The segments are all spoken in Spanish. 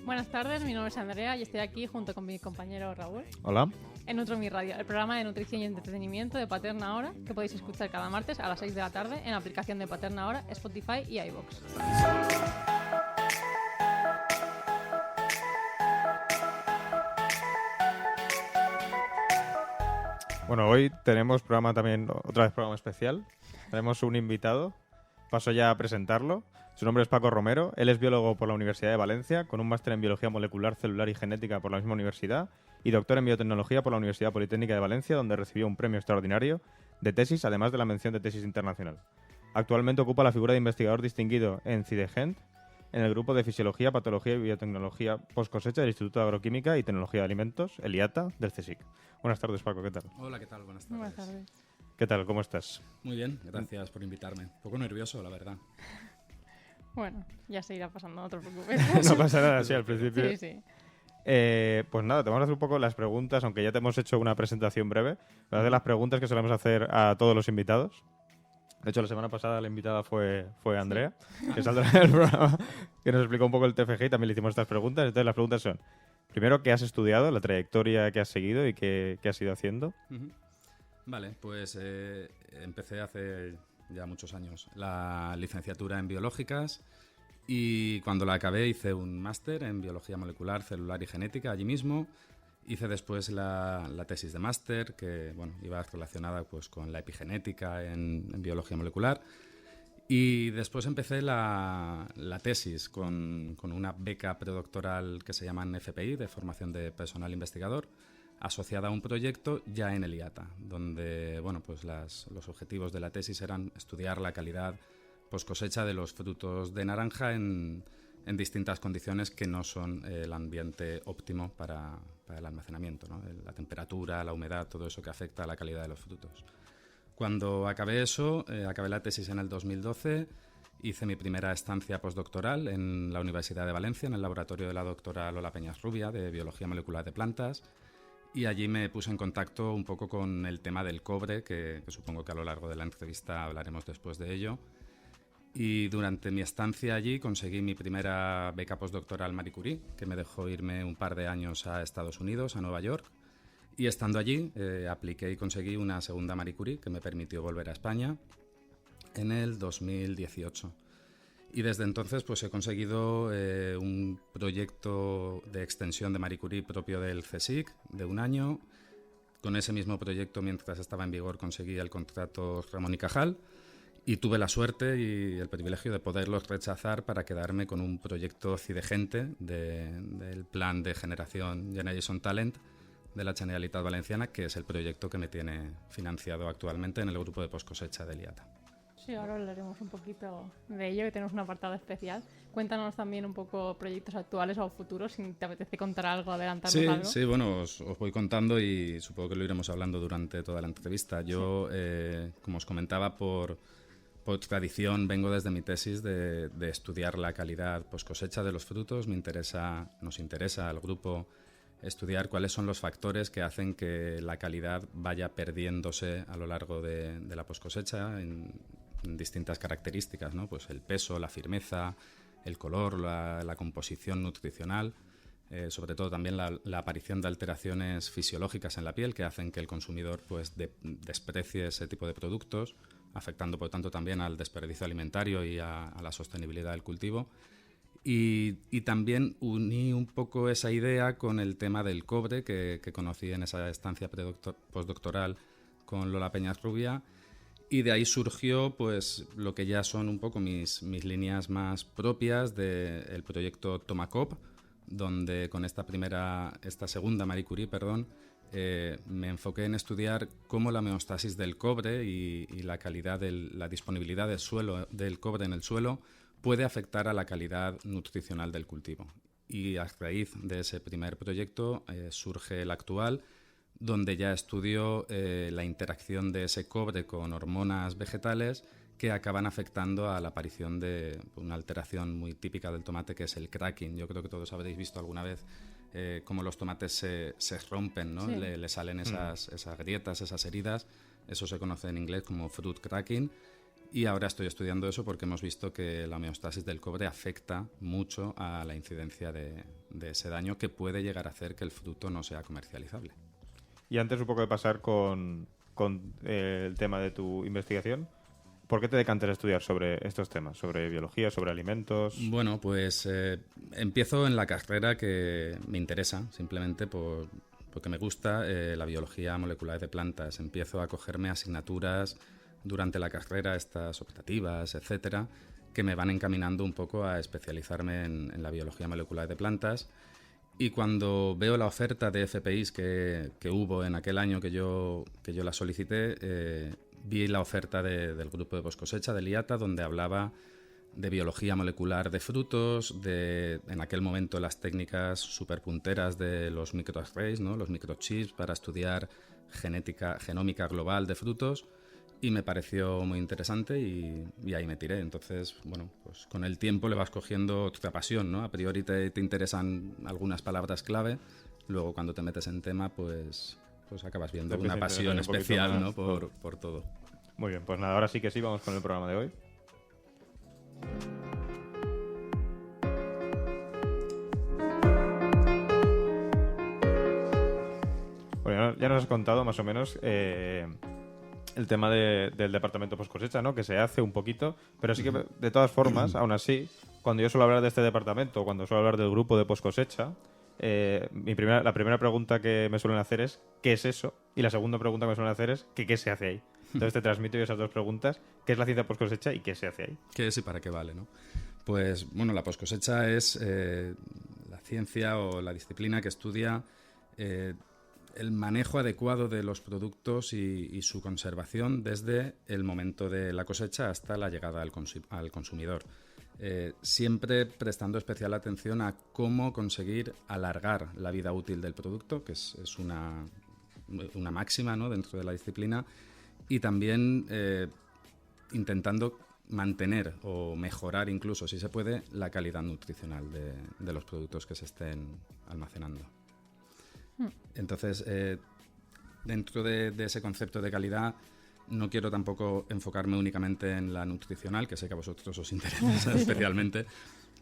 Buenas tardes, mi nombre es Andrea y estoy aquí junto con mi compañero Raúl Hola. en Nutromi Radio, el programa de nutrición y entretenimiento de Paterna Hora que podéis escuchar cada martes a las 6 de la tarde en la aplicación de Paterna Hora, Spotify y iVoox. Bueno, hoy tenemos programa también, otra vez programa especial. Tenemos un invitado. Paso ya a presentarlo. Su nombre es Paco Romero. Él es biólogo por la Universidad de Valencia, con un máster en Biología Molecular, Celular y Genética por la misma universidad, y doctor en Biotecnología por la Universidad Politécnica de Valencia, donde recibió un premio extraordinario de tesis, además de la mención de tesis internacional. Actualmente ocupa la figura de investigador distinguido en CIDEGENT, en el grupo de Fisiología, Patología y Biotecnología post cosecha del Instituto de Agroquímica y Tecnología de Alimentos, el IATA, del CSIC. Buenas tardes, Paco, ¿qué tal? Hola, ¿qué tal? Buenas tardes. Buenas tardes. ¿Qué tal? ¿Cómo estás? Muy bien, gracias por invitarme. Un poco nervioso, la verdad. Bueno, ya se irá pasando, no te preocupes. No pasa nada, sí, al principio. Sí, sí. Pues nada, te vamos a hacer un poco las preguntas, aunque ya te hemos hecho una presentación breve. Voy a hacer las preguntas que solemos hacer a todos los invitados. De hecho, la semana pasada la invitada fue Andrea, que saldrá del programa, que nos explicó un poco el TFG y también le hicimos estas preguntas. Entonces, las preguntas son, primero, ¿qué has estudiado? La trayectoria que has seguido y qué has ido haciendo. Vale, pues empecé hace ya muchos años la licenciatura en biológicas y cuando la acabé hice un máster en biología molecular, celular y genética allí mismo. Hice después la tesis de máster que iba relacionada pues, con la epigenética en biología molecular. Y después empecé la tesis con una beca predoctoral que se llama FPI, de formación de personal investigador, asociada a un proyecto ya en el IATA, donde pues los objetivos de la tesis eran estudiar la calidad post cosecha de los frutos de naranja en distintas condiciones que no son el ambiente óptimo para el almacenamiento, ¿no? La temperatura, la humedad, todo eso que afecta a la calidad de los frutos. Cuando acabé eso, acabé la tesis en el 2012, hice mi primera estancia postdoctoral en la Universidad de Valencia, en el laboratorio de la doctora Lola Peñasrubia, de Biología Molecular de Plantas, y allí me puse en contacto un poco con el tema del cobre, que supongo que a lo largo de la entrevista hablaremos después de ello. Y durante mi estancia allí conseguí mi primera beca postdoctoral Marie Curie, que me dejó irme un par de años a Estados Unidos, a Nueva York. Y estando allí apliqué y conseguí una segunda Marie Curie que me permitió volver a España en el 2018. Y desde entonces pues he conseguido un proyecto de extensión de Marie Curie propio del CSIC de un año. Con ese mismo proyecto, mientras estaba en vigor, conseguí el contrato Ramón y Cajal y tuve la suerte y el privilegio de poderlos rechazar para quedarme con un proyecto CIDEGENTE del plan de generación Generation Talent de la Generalitat Valenciana, que es el proyecto que me tiene financiado actualmente en el grupo de postcosecha del IATA. Sí, ahora hablaremos un poquito de ello, que tenemos un apartado especial. Cuéntanos también un poco proyectos actuales o futuros, si te apetece contar algo, adelantarnos algo. Sí, os voy contando y supongo que lo iremos hablando durante toda la entrevista. Yo, como os comentaba, por tradición vengo desde mi tesis de estudiar la calidad post cosecha de los frutos. Nos interesa al grupo estudiar cuáles son los factores que hacen que la calidad vaya perdiéndose a lo largo de la post cosecha en distintas características, ¿no? Pues el peso, la firmeza, el color, la composición nutricional, sobre todo también la aparición de alteraciones fisiológicas en la piel que hacen que el consumidor pues desprecie ese tipo de productos, afectando por tanto también al desperdicio alimentario y a la sostenibilidad del cultivo. Y también uní un poco esa idea con el tema del cobre que conocí en esa estancia postdoctoral con Lola Peñasrubia, y de ahí surgió pues lo que ya son un poco mis líneas más propias del proyecto Tomacop, donde con esta segunda Marie Curie, me enfoqué en estudiar cómo la homeostasis del cobre y la calidad la disponibilidad del cobre en el suelo puede afectar a la calidad nutricional del cultivo. Y a raíz de ese primer proyecto surge el actual, donde ya estudio la interacción de ese cobre con hormonas vegetales que acaban afectando a la aparición de una alteración muy típica del tomate, que es el cracking. Yo creo que todos habréis visto alguna vez cómo los tomates se rompen, ¿no? Sí. Le salen esas grietas, esas heridas. Eso se conoce en inglés como fruit cracking. Y ahora estoy estudiando eso porque hemos visto que la homeostasis del cobre afecta mucho a la incidencia de ese daño que puede llegar a hacer que el fruto no sea comercializable. Y antes un poco de pasar con el tema de tu investigación, ¿por qué te decantas a estudiar sobre estos temas? ¿Sobre biología, sobre alimentos? Bueno, pues empiezo en la carrera que me interesa, simplemente porque me gusta la biología molecular de plantas. Empiezo a cogerme asignaturas durante la carrera, estas optativas, etcétera, que me van encaminando un poco a especializarme en la biología molecular de plantas. Y cuando veo la oferta de FPIs que hubo en aquel año que yo la solicité, vi la oferta del grupo de poscosecha, del IATA, donde hablaba de biología molecular de frutos, en aquel momento las técnicas superpunteras de los microarrays, ¿no? Los microchips para estudiar genómica global de frutos, y me pareció muy interesante y ahí me tiré. Entonces, bueno, pues con el tiempo le vas cogiendo otra pasión, ¿no? A priori te interesan algunas palabras clave, luego cuando te metes en tema, pues acabas viendo una pasión especial, ¿no? Por todo. Muy bien, pues nada, ahora sí que sí, vamos con el programa de hoy. Bueno, ya nos has contado más o menos el tema del departamento post cosecha, ¿no? Que se hace un poquito, pero sí que de todas formas, aún así, cuando yo suelo hablar de este departamento, cuando suelo hablar del grupo de post cosecha, la primera pregunta que me suelen hacer es ¿qué es eso? Y la segunda pregunta que me suelen hacer es ¿qué se hace ahí? Entonces te transmito yo esas dos preguntas: ¿qué es la ciencia post cosecha y qué se hace ahí? ¿Qué es y para qué vale, no? Pues bueno, la post cosecha es la ciencia o la disciplina que estudia el manejo adecuado de los productos y su conservación desde el momento de la cosecha hasta la llegada al consumidor. Siempre prestando especial atención a cómo conseguir alargar la vida útil del producto, que es una máxima, ¿no? Dentro de la disciplina, y también intentando mantener o mejorar incluso, si se puede, la calidad nutricional de los productos que se estén almacenando. Entonces, dentro de ese concepto de calidad, no quiero tampoco enfocarme únicamente en la nutricional, que sé que a vosotros os interesa especialmente,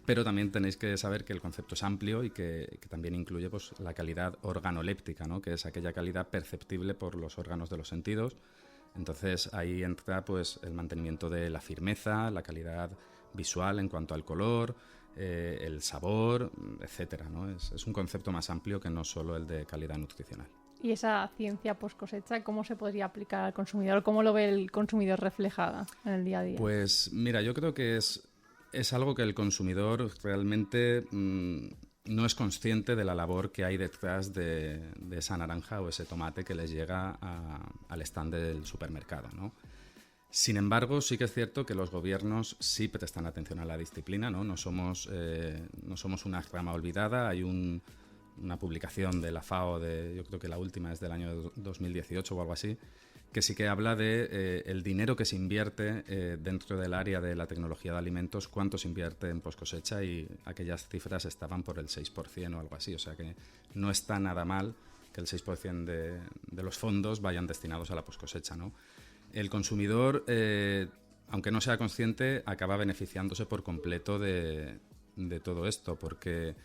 pero también tenéis que saber que el concepto es amplio y que también incluye pues, la calidad organoléptica, ¿no? Que es aquella calidad perceptible por los órganos de los sentidos. Entonces ahí entra pues, el mantenimiento de la firmeza, la calidad visual en cuanto al color, el sabor, etcétera, ¿no? Es un concepto más amplio que no solo el de calidad nutricional. ¿Y esa ciencia post cosecha cómo se podría aplicar al consumidor? ¿Cómo lo ve el consumidor reflejada en el día a día? Pues mira, yo creo que es algo que el consumidor realmente no es consciente de la labor que hay detrás de esa naranja o ese tomate que les llega al stand del supermercado, ¿no? Sin embargo, sí que es cierto que los gobiernos sí prestan atención a la disciplina, ¿no? No somos una rama olvidada. Hay una publicación de la FAO, yo creo que la última es del año 2018 o algo así, que sí que habla de el dinero que se invierte dentro del área de la tecnología de alimentos, cuánto se invierte en post-cosecha, y aquellas cifras estaban por el 6% o algo así. O sea que no está nada mal que el 6% de los fondos vayan destinados a la post-cosecha, ¿no? El consumidor, aunque no sea consciente, acaba beneficiándose por completo de todo esto, porque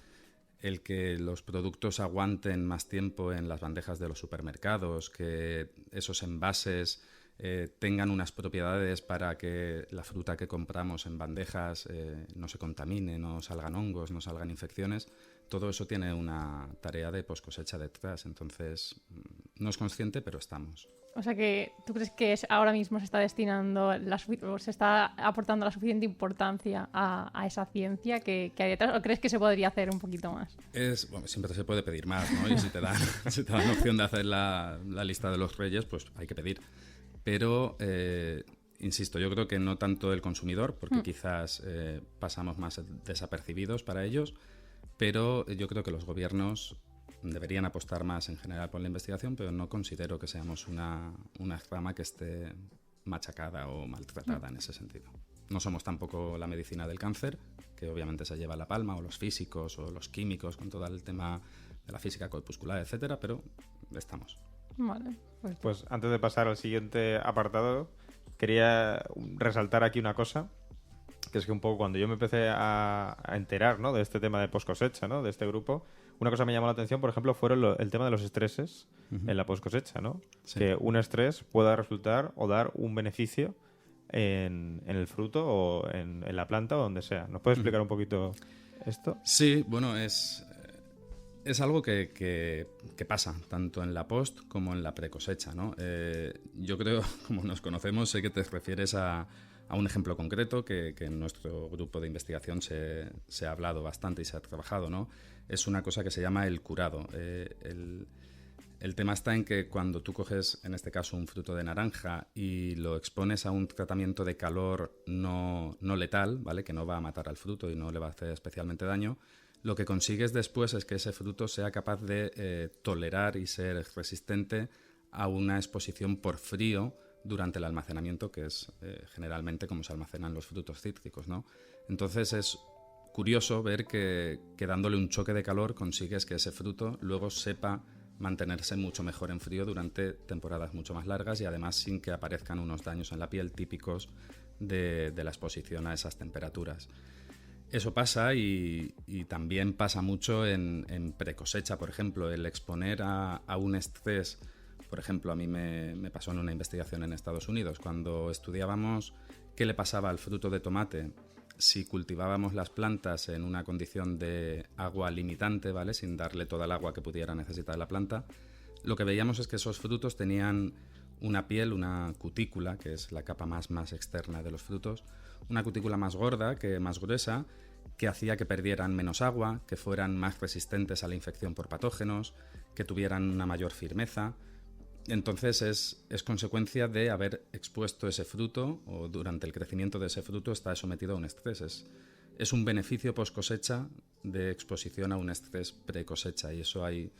el que los productos aguanten más tiempo en las bandejas de los supermercados, que esos envases tengan unas propiedades para que la fruta que compramos en bandejas no se contamine, no salgan hongos, no salgan infecciones, todo eso tiene una tarea de post-cosecha detrás. Entonces, no es consciente, pero estamos. O sea que, ¿tú crees que ahora mismo se está destinando, se está aportando la suficiente importancia a esa ciencia que hay detrás? ¿O crees que se podría hacer un poquito más? Bueno, siempre se puede pedir más, ¿no? Y si te dan opción de hacer la lista de los reyes, pues hay que pedir. Pero, insisto, yo creo que no tanto el consumidor, porque quizás pasamos más desapercibidos para ellos, pero yo creo que los gobiernos deberían apostar más en general por la investigación, pero no considero que seamos una rama que esté machacada o maltratada en ese sentido. No somos tampoco la medicina del cáncer, que obviamente se lleva la palma, o los físicos o los químicos con todo el tema de la física corpuscular, etcétera, pero estamos. Vale. Pues antes de pasar al siguiente apartado, quería resaltar aquí una cosa, que es que un poco cuando yo me empecé a enterar, ¿no?, de este tema de post cosecha, ¿no?, de este grupo, una cosa que me llamó la atención, por ejemplo, fueron el tema de los estreses en la post cosecha, ¿no? Sí. Que un estrés pueda resultar o dar un beneficio en el fruto o en la planta o donde sea. ¿Nos puedes explicar un poquito esto? Sí, bueno, es algo que pasa tanto en la post como en la pre-cosecha, ¿no? Yo creo, como nos conocemos, sé que te refieres a un ejemplo concreto que en nuestro grupo de investigación se ha hablado bastante y se ha trabajado, ¿no? Es una cosa que se llama el curado. El tema está en que cuando tú coges, en este caso, un fruto de naranja y lo expones a un tratamiento de calor no letal, ¿vale?, que no va a matar al fruto y no le va a hacer especialmente daño, lo que consigues después es que ese fruto sea capaz de tolerar y ser resistente a una exposición por frío durante el almacenamiento, que es generalmente como se almacenan los frutos cítricos, ¿no? Entonces es curioso ver que dándole un choque de calor consigues que ese fruto luego sepa mantenerse mucho mejor en frío durante temporadas mucho más largas y además sin que aparezcan unos daños en la piel típicos de la exposición a esas temperaturas. Eso pasa y también pasa mucho en precosecha, por ejemplo, el exponer a un estrés. Por ejemplo, a mí me pasó en una investigación en Estados Unidos, cuando estudiábamos qué le pasaba al fruto de tomate si cultivábamos las plantas en una condición de agua limitante, ¿vale?, sin darle toda el agua que pudiera necesitar la planta. Lo que veíamos es que esos frutos tenían una piel, una cutícula, que es la capa más externa de los frutos, una cutícula más gorda, más gruesa, que hacía que perdieran menos agua, que fueran más resistentes a la infección por patógenos, que tuvieran una mayor firmeza. Entonces es consecuencia de haber expuesto ese fruto, o durante el crecimiento de ese fruto está sometido a un estrés. Es un beneficio post cosecha de exposición a un estrés pre cosecha, y eso hay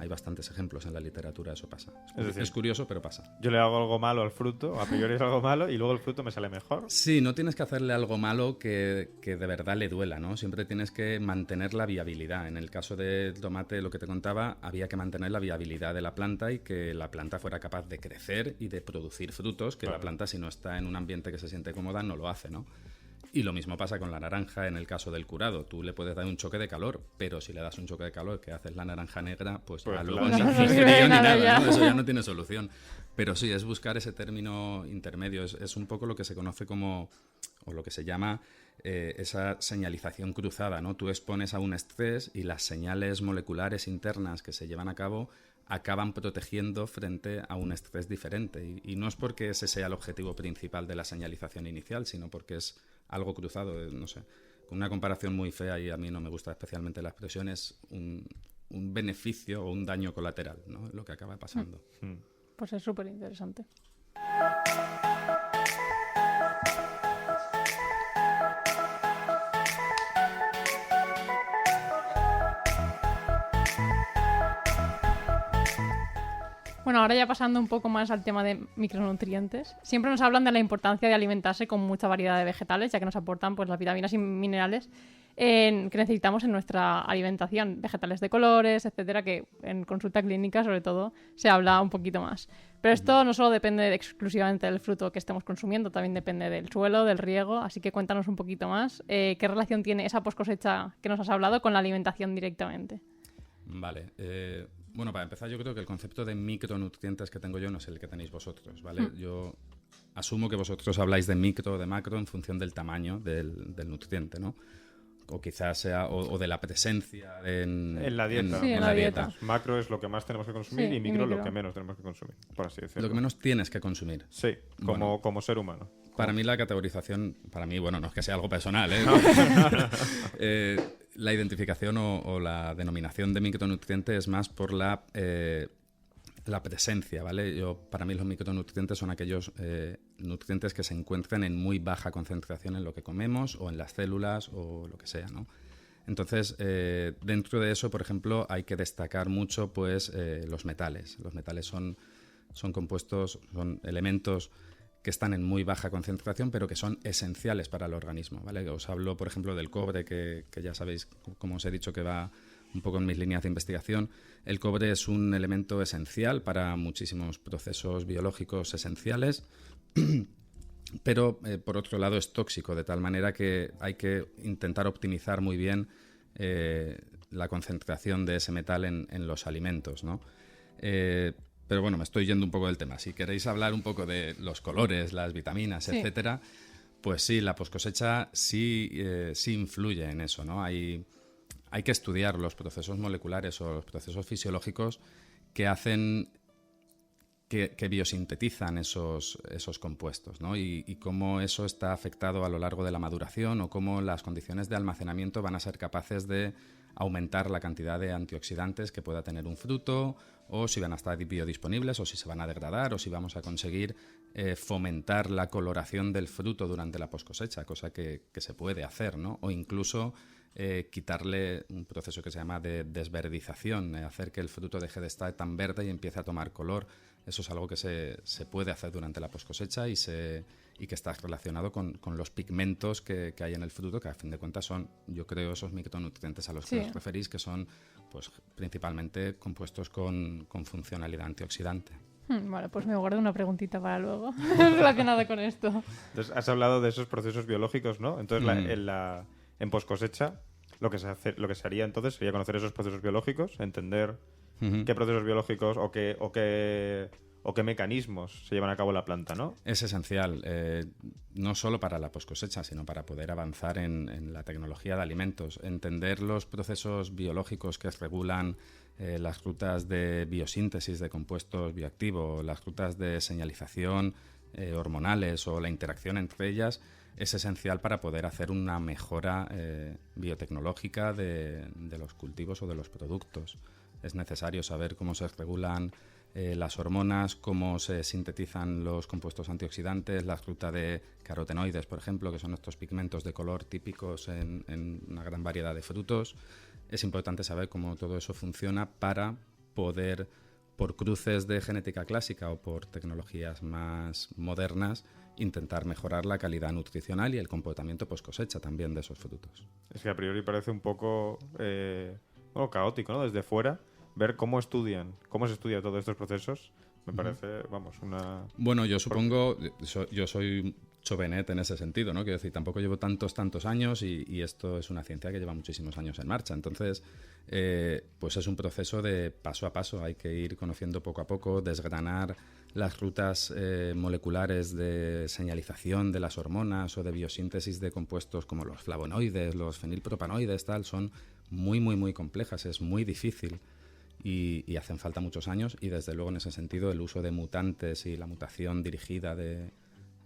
bastantes ejemplos en la literatura, eso pasa. Es curioso, pero pasa. Yo le hago algo malo al fruto, a priori es algo malo, y luego el fruto me sale mejor. Sí, no tienes que hacerle algo malo que de verdad le duela, ¿no? Siempre tienes que mantener la viabilidad. En el caso del tomate, lo que te contaba, había que mantener la viabilidad de la planta y que la planta fuera capaz de crecer y de producir frutos, que la planta, si no está en un ambiente que se siente cómoda, no lo hace, ¿no? Y lo mismo pasa con la naranja en el caso del curado. Tú le puedes dar un choque de calor, pero si le das un choque de calor que haces la naranja negra, pues luego ni frío ni nada, ¿no? Eso ya no tiene solución. Pero sí, es buscar ese término intermedio. Es un poco lo que se conoce como, o lo que se llama esa señalización cruzada, ¿no? Tú expones a un estrés y las señales moleculares internas que se llevan a cabo acaban protegiendo frente a un estrés diferente. Y no es porque ese sea el objetivo principal de la señalización inicial, sino porque es algo cruzado, no sé. Con una comparación muy fea, y a mí no me gusta especialmente la expresión, es un beneficio o un daño colateral, ¿no?, lo que acaba pasando. Pues es súper interesante. Bueno, ahora ya pasando un poco más al tema de micronutrientes. Siempre nos hablan de la importancia de alimentarse con mucha variedad de vegetales, ya que nos aportan pues las vitaminas y minerales que necesitamos en nuestra alimentación. Vegetales de colores, etcétera, que en consulta clínica, sobre todo, se habla un poquito más. Pero esto no solo depende exclusivamente del fruto que estemos consumiendo, también depende del suelo, del riego. Así que cuéntanos un poquito más. ¿Qué relación tiene esa post-cosecha que nos has hablado con la alimentación directamente? Vale. Bueno, para empezar, yo creo que el concepto de micronutrientes que tengo yo no es el que tenéis vosotros, ¿vale? Yo asumo que vosotros habláis de micro o de macro en función del tamaño del nutriente, ¿no? O quizás sea o de la presencia en la dieta. Sí, en la dieta. Macro es lo que más tenemos que consumir, Sí, y micro lo que menos tenemos que consumir, por así decirlo. Lo que menos tienes que consumir. Sí, como ser humano. Para mí la categorización, bueno, no es que sea algo personal, la identificación o la denominación de micronutriente es más por la presencia, ¿vale? Para mí los micronutrientes son aquellos nutrientes que se encuentran en muy baja concentración en lo que comemos o en las células o lo que sea, ¿no? Entonces, dentro de eso, por ejemplo, hay que destacar mucho pues los metales. Los metales son compuestos, son elementos que están en muy baja concentración, pero que son esenciales para el organismo, ¿vale? Os hablo, por ejemplo, del cobre, que ya sabéis, como os he dicho, que va un poco en mis líneas de investigación. El cobre es un elemento esencial para muchísimos procesos biológicos esenciales pero por otro lado es tóxico, de tal manera que hay que intentar optimizar muy bien la concentración de ese metal en los alimentos, ¿no? Pero bueno, me estoy yendo un poco del tema. Si queréis hablar un poco de los colores, las vitaminas, Sí. etcétera, pues sí, la poscosecha sí influye en eso, ¿no? Hay que estudiar los procesos moleculares o los procesos fisiológicos que hacen que biosintetizan esos compuestos, ¿no? Y cómo eso está afectado a lo largo de la maduración o cómo las condiciones de almacenamiento van a ser capaces de aumentar la cantidad de antioxidantes que pueda tener un fruto, o si van a estar biodisponibles, o si se van a degradar, o si vamos a conseguir fomentar la coloración del fruto durante la poscosecha, cosa que se puede hacer, ¿no? O incluso quitarle un proceso que se llama de desverdización, hacer que el fruto deje de estar tan verde y empiece a tomar color. Eso es algo que se puede hacer durante la poscosecha y que está relacionado con los pigmentos que hay en el fruto, que a fin de cuentas son, yo creo, esos micronutrientes a los que os referís, que son pues principalmente compuestos con funcionalidad antioxidante. Vale, pues me guardo una preguntita para luego relacionada con esto. Entonces, has hablado de esos procesos biológicos, ¿no? Entonces, en poscosecha, lo que se haría entonces sería conocer esos procesos biológicos, entender qué procesos biológicos o qué mecanismos se llevan a cabo en la planta, ¿no? Es esencial, no solo para la poscosecha, sino para poder avanzar en la tecnología de alimentos. Entender los procesos biológicos que regulan las rutas de biosíntesis de compuestos bioactivos, las rutas de señalización hormonales o la interacción entre ellas, es esencial para poder hacer una mejora biotecnológica de los cultivos o de los productos. Es necesario saber cómo se regulan las hormonas, cómo se sintetizan los compuestos antioxidantes, la ruta de carotenoides, por ejemplo, que son estos pigmentos de color típicos en una gran variedad de frutos. Es importante saber cómo todo eso funciona para poder, por cruces de genética clásica o por tecnologías más modernas, intentar mejorar la calidad nutricional y el comportamiento post cosecha también de esos frutos. Es que a priori parece un poco caótico, ¿no? Desde fuera, ver cómo se estudia todos estos procesos, me parece, vamos, una... Bueno, yo supongo, yo soy chovenet en ese sentido, ¿no? Quiero decir, tampoco llevo tantos años y esto es una ciencia que lleva muchísimos años en marcha. Entonces, pues es un proceso de paso a paso. Hay que ir conociendo poco a poco, desgranar las rutas moleculares de señalización de las hormonas o de biosíntesis de compuestos como los flavonoides, los fenilpropanoides, tal, son muy, muy, muy complejas. Es muy difícil. Y hacen falta muchos años y desde luego en ese sentido el uso de mutantes y la mutación dirigida de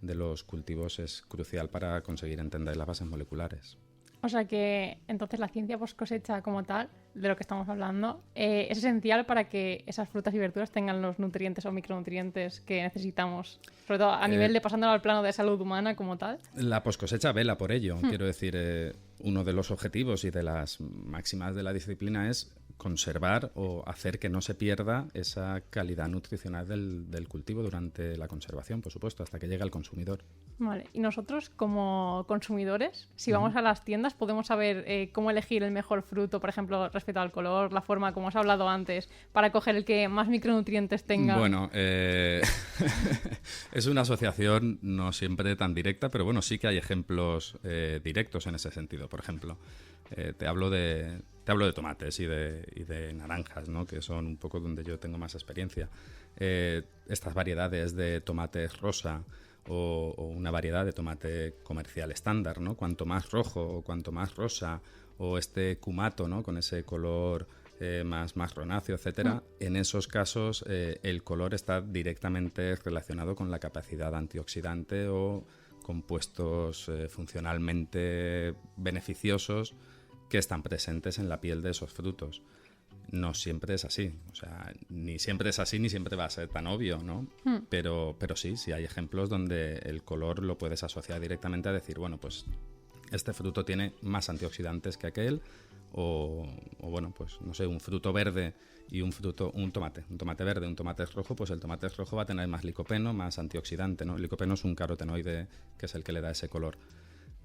los cultivos es crucial para conseguir entender las bases moleculares. O sea que entonces la ciencia post cosecha como tal, de lo que estamos hablando, es esencial para que esas frutas y verduras tengan los nutrientes o micronutrientes que necesitamos, sobre todo a nivel de pasándolo al plano de salud humana como tal. La post cosecha vela por ello. Quiero decir, uno de los objetivos y de las máximas de la disciplina es conservar o hacer que no se pierda esa calidad nutricional del cultivo durante la conservación, por supuesto, hasta que llegue al consumidor. Vale, y nosotros como consumidores, si vamos a las tiendas, podemos saber cómo elegir el mejor fruto, por ejemplo, respecto al color, la forma, como has hablado antes, para coger el que más micronutrientes tenga. Bueno, es una asociación no siempre tan directa, pero bueno, sí que hay ejemplos directos en ese sentido. Por ejemplo, te hablo de tomates y de naranjas, ¿no? Que son un poco donde yo tengo más experiencia. Estas variedades de tomate rosa o una variedad de tomate comercial estándar, ¿no? Cuanto más rojo o cuanto más rosa, o este cumato, ¿no? Con ese color más marronáceo, etcétera, en esos casos el color está directamente relacionado con la capacidad antioxidante o compuestos funcionalmente beneficiosos que están presentes en la piel de esos frutos. No siempre es así, o sea, ni siempre es así ni siempre va a ser tan obvio, ¿no? Pero sí hay ejemplos donde el color lo puedes asociar directamente a decir, bueno, pues este fruto tiene más antioxidantes que aquel, o bueno, pues no sé, un fruto verde y un tomate verde, un tomate rojo, pues el tomate rojo va a tener más licopeno, más antioxidante, ¿no? El licopeno es un carotenoide que es el que le da ese color.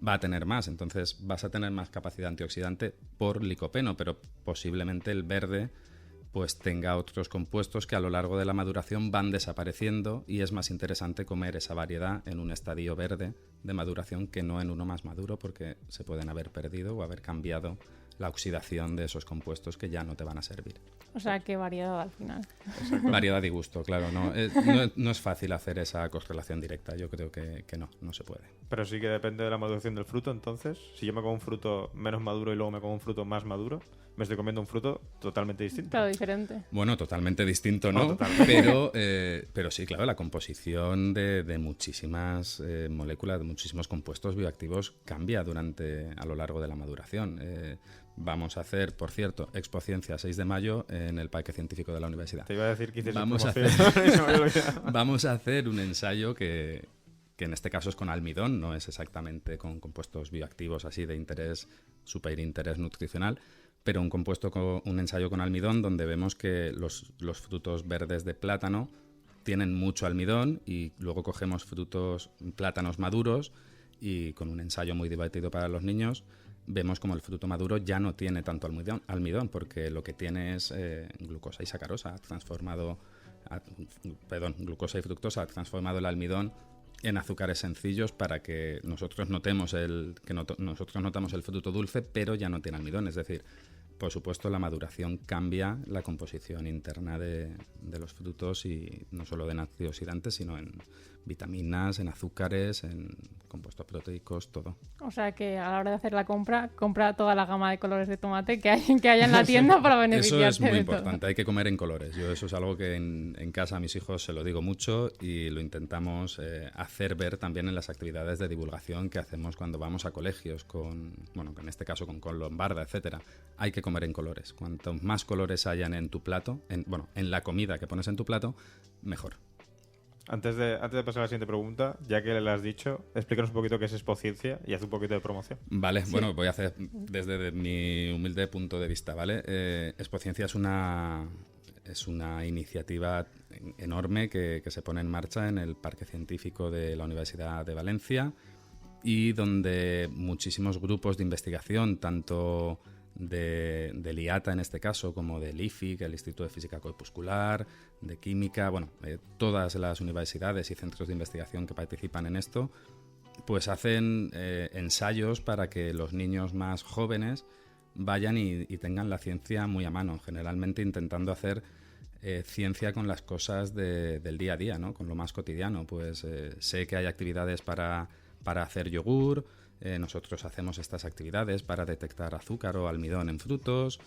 Va a tener más, entonces vas a tener más capacidad antioxidante por licopeno, pero posiblemente el verde pues tenga otros compuestos que a lo largo de la maduración van desapareciendo y es más interesante comer esa variedad en un estadio verde de maduración que no en uno más maduro, porque se pueden haber perdido o haber cambiado la oxidación de esos compuestos que ya no te van a servir. O sea, qué variedad al final. Variedad y gusto, claro. No es fácil hacer esa correlación directa. Yo creo que no se puede. Pero sí que depende de la maduración del fruto, entonces. Si yo me como un fruto menos maduro y luego me como un fruto más maduro, me estoy comiendo un fruto totalmente distinto. Claro, diferente. Bueno, totalmente distinto, ¿no? Pero sí, claro, la composición de muchísimas moléculas, de muchísimos compuestos bioactivos cambia a lo largo de la maduración. Vamos a hacer, por cierto, Expociencia 6 de mayo en el Parque Científico de la Universidad. Te iba a decir que hiciste vamos a hacer un ensayo que en este caso es con almidón, no es exactamente con compuestos bioactivos así de interés, superinterés nutricional, pero un ensayo con almidón donde vemos que los frutos verdes de plátano tienen mucho almidón y luego cogemos plátanos maduros y con un ensayo muy divertido para los niños vemos como el fruto maduro ya no tiene tanto almidón porque lo que tiene es glucosa y sacarosa, glucosa y fructosa, ha transformado el almidón en azúcares sencillos para que nosotros notamos el fruto dulce, pero ya no tiene almidón. Es decir, por supuesto, la maduración cambia la composición interna de los frutos y no solo en antioxidantes, sino en vitaminas, en azúcares, en compuestos proteicos, todo. O sea que a la hora de hacer la compra toda la gama de colores de tomate que haya en la tienda para beneficiarte. Eso es muy importante, todo. Hay que comer en colores. Yo eso es algo que en casa a mis hijos se lo digo mucho y lo intentamos hacer ver también en las actividades de divulgación que hacemos cuando vamos a colegios en este caso con Lombarda, etcétera. Hay que comer en colores. Cuantos más colores hayan en tu plato, en la comida que pones en tu plato, mejor. Antes de pasar a la siguiente pregunta, ya que le has dicho, explícanos un poquito qué es Expociencia y haz un poquito de promoción. Vale, sí. Bueno, voy a hacer desde mi humilde punto de vista, ¿vale? Expociencia es una iniciativa enorme que se pone en marcha en el Parque Científico de la Universidad de Valencia y donde muchísimos grupos de investigación, tanto del IATA en este caso, como del IFIC, el Instituto de Física Corpuscular, de Química, todas las universidades y centros de investigación que participan en esto, pues hacen ensayos para que los niños más jóvenes vayan y tengan la ciencia muy a mano, generalmente intentando hacer ciencia con las cosas del día a día, ¿no? Con lo más cotidiano. Pues sé que hay actividades para hacer yogur. Nosotros hacemos estas actividades para detectar azúcar o almidón en frutos,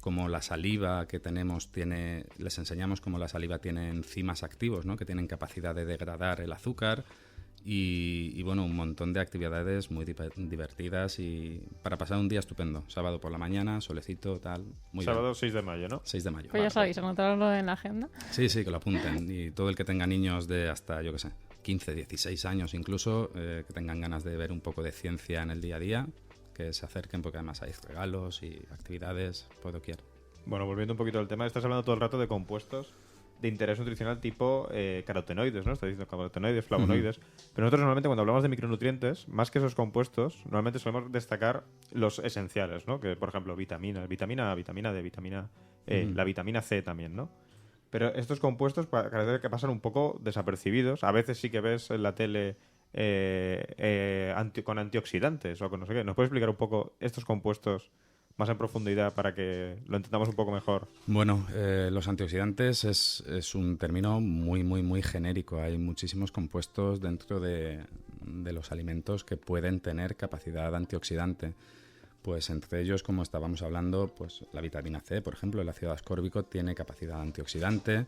como la saliva que tenemos les enseñamos cómo la saliva tiene enzimas activos, ¿no? Que tienen capacidad de degradar el azúcar y un montón de actividades muy divertidas y para pasar un día estupendo. Sábado por la mañana, solecito, tal. Sábado bien. 6 de mayo, ¿no? 6 de mayo. Pues ya sabéis, anotarlo en la agenda. Sí, que lo apunten. Y todo el que tenga niños de hasta, 15, 16 años incluso, que tengan ganas de ver un poco de ciencia en el día a día, que se acerquen porque además hay regalos y actividades por doquier. Bueno, volviendo un poquito al tema, estás hablando todo el rato de compuestos de interés nutricional tipo carotenoides, ¿no? Estás diciendo carotenoides, flavonoides. Pero nosotros normalmente cuando hablamos de micronutrientes, más que esos compuestos, normalmente solemos destacar los esenciales, ¿no? Que, por ejemplo, vitamina A, vitamina D, vitamina E, la vitamina C también, ¿no? Pero estos compuestos parece que pasan un poco desapercibidos. A veces sí que ves en la tele con antioxidantes o con no sé qué. ¿Nos puedes explicar un poco estos compuestos más en profundidad para que lo entendamos un poco mejor? Bueno, los antioxidantes es un término muy, muy, muy genérico. Hay muchísimos compuestos dentro de los alimentos que pueden tener capacidad antioxidante. Pues entre ellos, como estábamos hablando, pues la vitamina C, por ejemplo, el ácido ascórbico tiene capacidad antioxidante,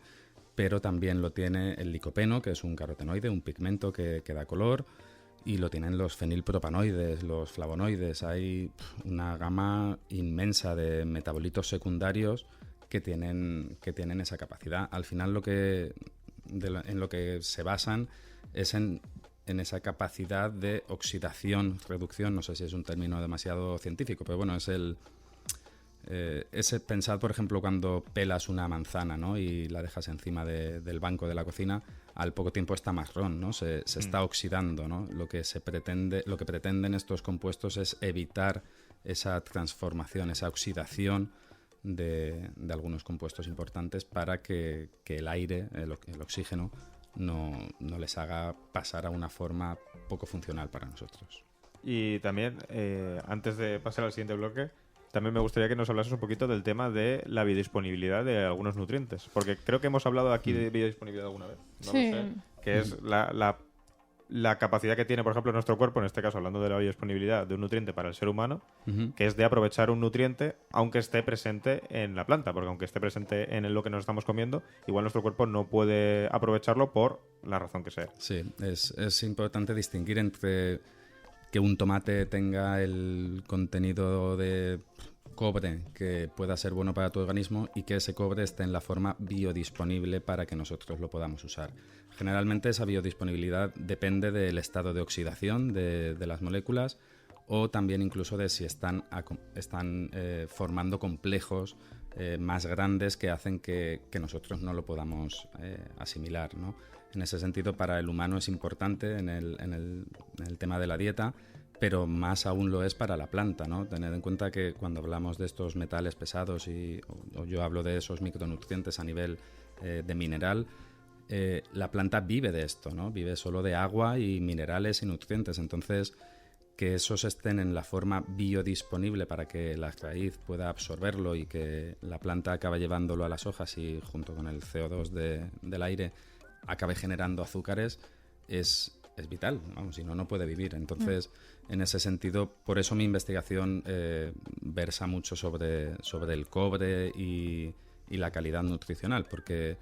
pero también lo tiene el licopeno, que es un carotenoide, un pigmento que da color, y lo tienen los fenilpropanoides, los flavonoides. Hay una gama inmensa de metabolitos secundarios que tienen esa capacidad. Al final en lo que se basan es en esa capacidad de oxidación, reducción, no sé si es un término demasiado científico, pero bueno, es pensar, por ejemplo, cuando pelas una manzana, ¿no? Y la dejas encima del banco de la cocina, al poco tiempo está marrón, ¿no? Se está oxidando, ¿no? Lo que pretenden estos compuestos es evitar esa transformación, esa oxidación, de algunos compuestos importantes para que el aire, el oxígeno, no les haga pasar a una forma poco funcional para nosotros. Y también, antes de pasar al siguiente bloque, también me gustaría que nos hablases un poquito del tema de la biodisponibilidad de algunos nutrientes. Porque creo que hemos hablado aquí de biodisponibilidad alguna vez. No Sí. lo sé. Que es la capacidad que tiene, por ejemplo, nuestro cuerpo, en este caso hablando de la biodisponibilidad de un nutriente para el ser humano, que es de aprovechar un nutriente aunque esté presente en la planta. Porque aunque esté presente en lo que nos estamos comiendo, igual nuestro cuerpo no puede aprovecharlo por la razón que sea. Sí, es importante distinguir entre que un tomate tenga el contenido de cobre que pueda ser bueno para tu organismo y que ese cobre esté en la forma biodisponible para que nosotros lo podamos usar. Generalmente esa biodisponibilidad depende del estado de oxidación de las moléculas o también incluso de si están formando complejos más grandes que hacen que nosotros no lo podamos asimilar, ¿no? En ese sentido, para el humano es importante en el tema de la dieta, pero más aún lo es para la planta, ¿no? Tened en cuenta que cuando hablamos de estos metales pesados o yo hablo de esos micronutrientes a nivel de mineral, la planta vive de esto, ¿no? Vive solo de agua y minerales y nutrientes. Entonces, que esos estén en la forma biodisponible para que la raíz pueda absorberlo y que la planta acabe llevándolo a las hojas y junto con el CO2 del aire acabe generando azúcares, es vital, vamos, si no, no puede vivir. Entonces, en ese sentido, por eso mi investigación versa mucho sobre el cobre y la calidad nutricional, porque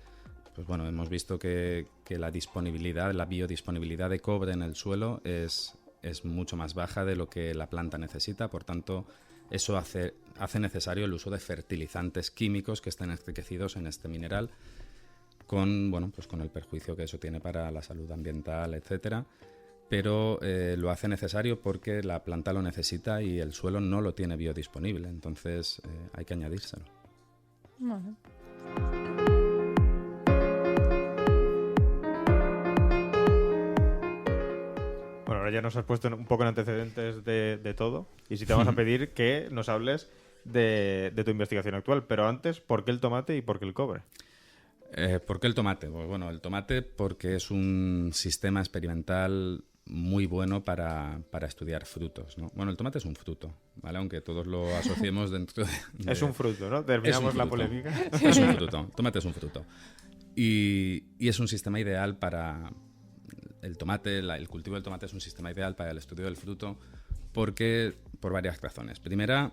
pues bueno, hemos visto que la biodisponibilidad de cobre en el suelo es mucho más baja de lo que la planta necesita, por tanto, eso hace necesario el uso de fertilizantes químicos que estén enriquecidos en este mineral, con el perjuicio que eso tiene para la salud ambiental, etcétera, pero lo hace necesario porque la planta lo necesita y el suelo no lo tiene biodisponible, entonces hay que añadírselo. Vale. Bueno, ahora ya nos has puesto un poco en antecedentes de todo y sí te vamos a pedir que nos hables de tu investigación actual, pero antes, ¿por qué el tomate y por qué el cobre? ¿Por qué el tomate? Pues bueno, el tomate porque es un sistema experimental muy bueno para estudiar frutos, ¿no? Bueno, el tomate es un fruto, ¿vale? Aunque todos lo asociemos dentro de... Es un fruto, ¿no? Terminamos la polémica. Es un fruto. El tomate es un fruto. Y es un sistema ideal para... El tomate, el cultivo del tomate es un sistema ideal para el estudio del fruto por varias razones. Primera,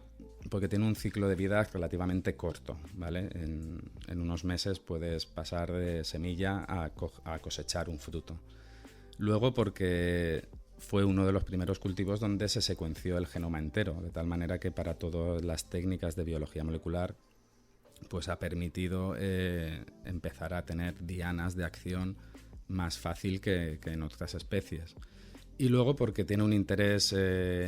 porque tiene un ciclo de vida relativamente corto, ¿vale? En unos meses puedes pasar de semilla a cosechar un fruto. Luego, porque fue uno de los primeros cultivos donde se secuenció el genoma entero, de tal manera que para todas las técnicas de biología molecular pues ha permitido empezar a tener dianas de acción más fácil que en otras especies. Y luego porque tiene un interés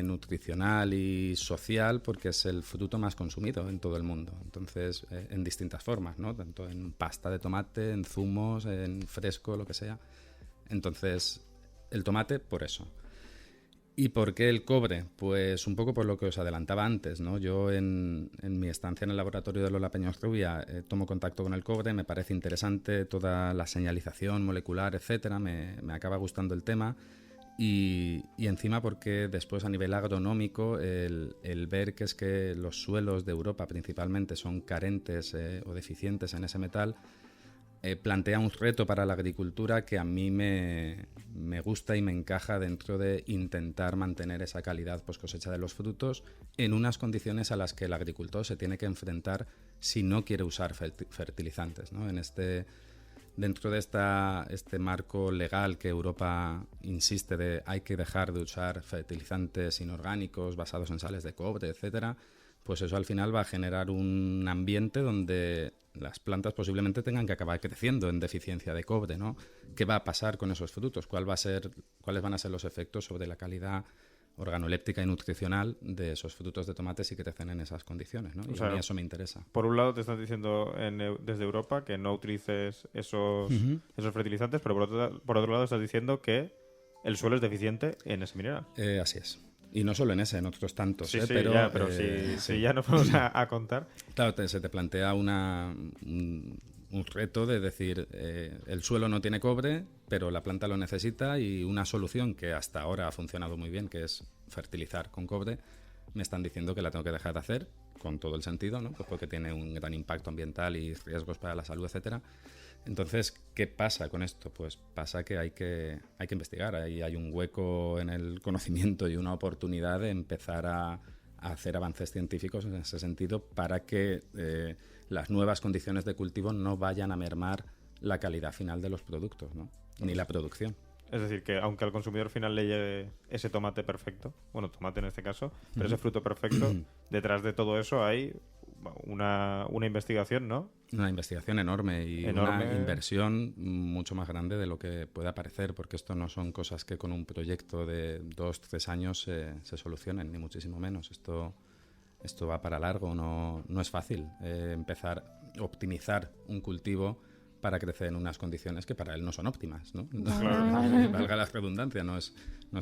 nutricional y social, porque es el fruto más consumido en todo el mundo. Entonces, en distintas formas, ¿no? Tanto en pasta de tomate, en zumos, en fresco, lo que sea. Entonces, el tomate, por eso. ¿Y por qué el cobre? Pues un poco por lo que os adelantaba antes, ¿no? Yo en mi estancia en el laboratorio de Lola Peñasrubia tomo contacto con el cobre, me parece interesante toda la señalización molecular, etcétera, me acaba gustando el tema. Y encima porque después a nivel agronómico el ver que es que los suelos de Europa principalmente son carentes o deficientes en ese metal plantea un reto para la agricultura que a mí me gusta y me encaja dentro de intentar mantener esa calidad post cosecha de los frutos en unas condiciones a las que el agricultor se tiene que enfrentar si no quiere usar fertilizantes, ¿no? Dentro de este marco legal que Europa insiste de hay que dejar de usar fertilizantes inorgánicos basados en sales de cobre, etcétera, pues eso al final va a generar un ambiente donde las plantas posiblemente tengan que acabar creciendo en deficiencia de cobre, ¿no? ¿Qué va a pasar con esos frutos? ¿Cuáles van a ser los efectos sobre la calidad organoléptica y nutricional de esos frutos de tomate si crecen en esas condiciones, ¿no? Y a mí eso me interesa. Por un lado te están diciendo desde Europa que no utilices esos fertilizantes, pero por otro lado estás diciendo que el suelo es deficiente en ese mineral. Así es. Y no solo en ese, en otros tantos. Sí, sí, pero ya, pero si ya nos vamos a contar. Claro, se te plantea un reto de decir, el suelo no tiene cobre, pero la planta lo necesita, y una solución que hasta ahora ha funcionado muy bien, que es fertilizar con cobre, me están diciendo que la tengo que dejar de hacer, con todo el sentido, ¿no? Pues porque tiene un gran impacto ambiental y riesgos para la salud, etcétera. Entonces, ¿qué pasa con esto? Pues pasa que hay que investigar. Ahí hay un hueco en el conocimiento y una oportunidad de empezar a hacer avances científicos en ese sentido para que las nuevas condiciones de cultivo no vayan a mermar la calidad final de los productos, ¿no? Ni la producción. Es decir, que aunque al consumidor final le llegue ese tomate perfecto, bueno, tomate en este caso, pero ese fruto perfecto, detrás de todo eso hay una investigación, ¿no? Una investigación enorme y una inversión mucho más grande de lo que pueda parecer, porque esto no son cosas que con un proyecto de 2-3 años se solucionen, ni muchísimo menos. Esto va para largo, no es fácil empezar a optimizar un cultivo para crecer en unas condiciones que para él no son óptimas, ¿no? Claro. Valga la redundancia, no es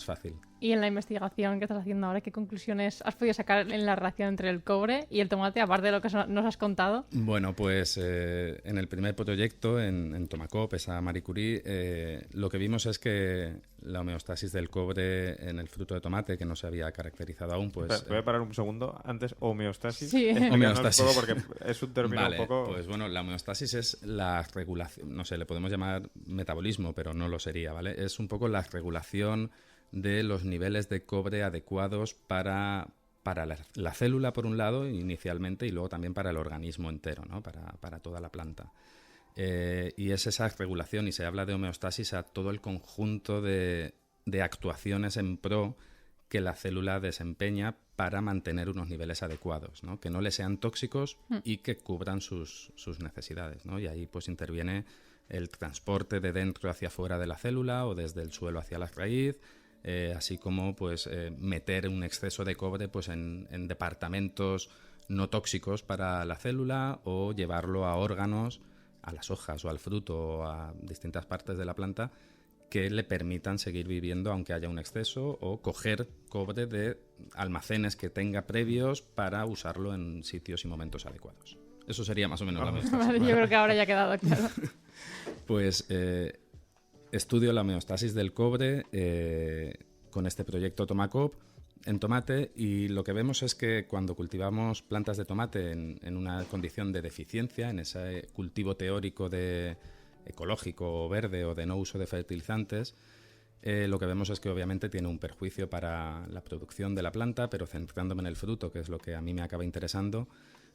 fácil. Y en la investigación que estás haciendo ahora, ¿qué conclusiones has podido sacar en la relación entre el cobre y el tomate, aparte de lo que nos has contado? Bueno, pues en el primer proyecto, en Tomacop, esa Marie Curie, lo que vimos es que la homeostasis del cobre en el fruto de tomate, que no se había caracterizado aún, pues... Voy a parar un segundo. Antes, homeostasis. Sí. Homeostasis. Un poco porque es un término Vale, un poco... pues bueno, la homeostasis es la regulación, no sé, le podemos llamar metabolismo, pero no lo sería, ¿vale? Es un poco la regulación de los niveles de cobre adecuados para la célula, por un lado, inicialmente, y luego también para el organismo entero, ¿no? Para toda la planta. Y es esa regulación, y se habla de homeostasis a todo el conjunto de actuaciones en pro que la célula desempeña para mantener unos niveles adecuados, ¿no? Que no le sean tóxicos y que cubran sus necesidades, ¿no? Y ahí pues interviene el transporte de dentro hacia fuera de la célula o desde el suelo hacia la raíz, así como pues meter un exceso de cobre pues en departamentos no tóxicos para la célula, o llevarlo a órganos, a las hojas o al fruto o a distintas partes de la planta que le permitan seguir viviendo aunque haya un exceso, o coger cobre de almacenes que tenga previos para usarlo en sitios y momentos adecuados. Eso sería más o menos la homeostasis. Vale, yo creo que ahora ya ha quedado claro. Pues estudio la homeostasis del cobre con este proyecto Tomacop en tomate, y lo que vemos es que cuando cultivamos plantas de tomate en una condición de deficiencia, en ese cultivo teórico de ecológico o verde o de no uso de fertilizantes, lo que vemos es que obviamente tiene un perjuicio para la producción de la planta, pero centrándome en el fruto, que es lo que a mí me acaba interesando,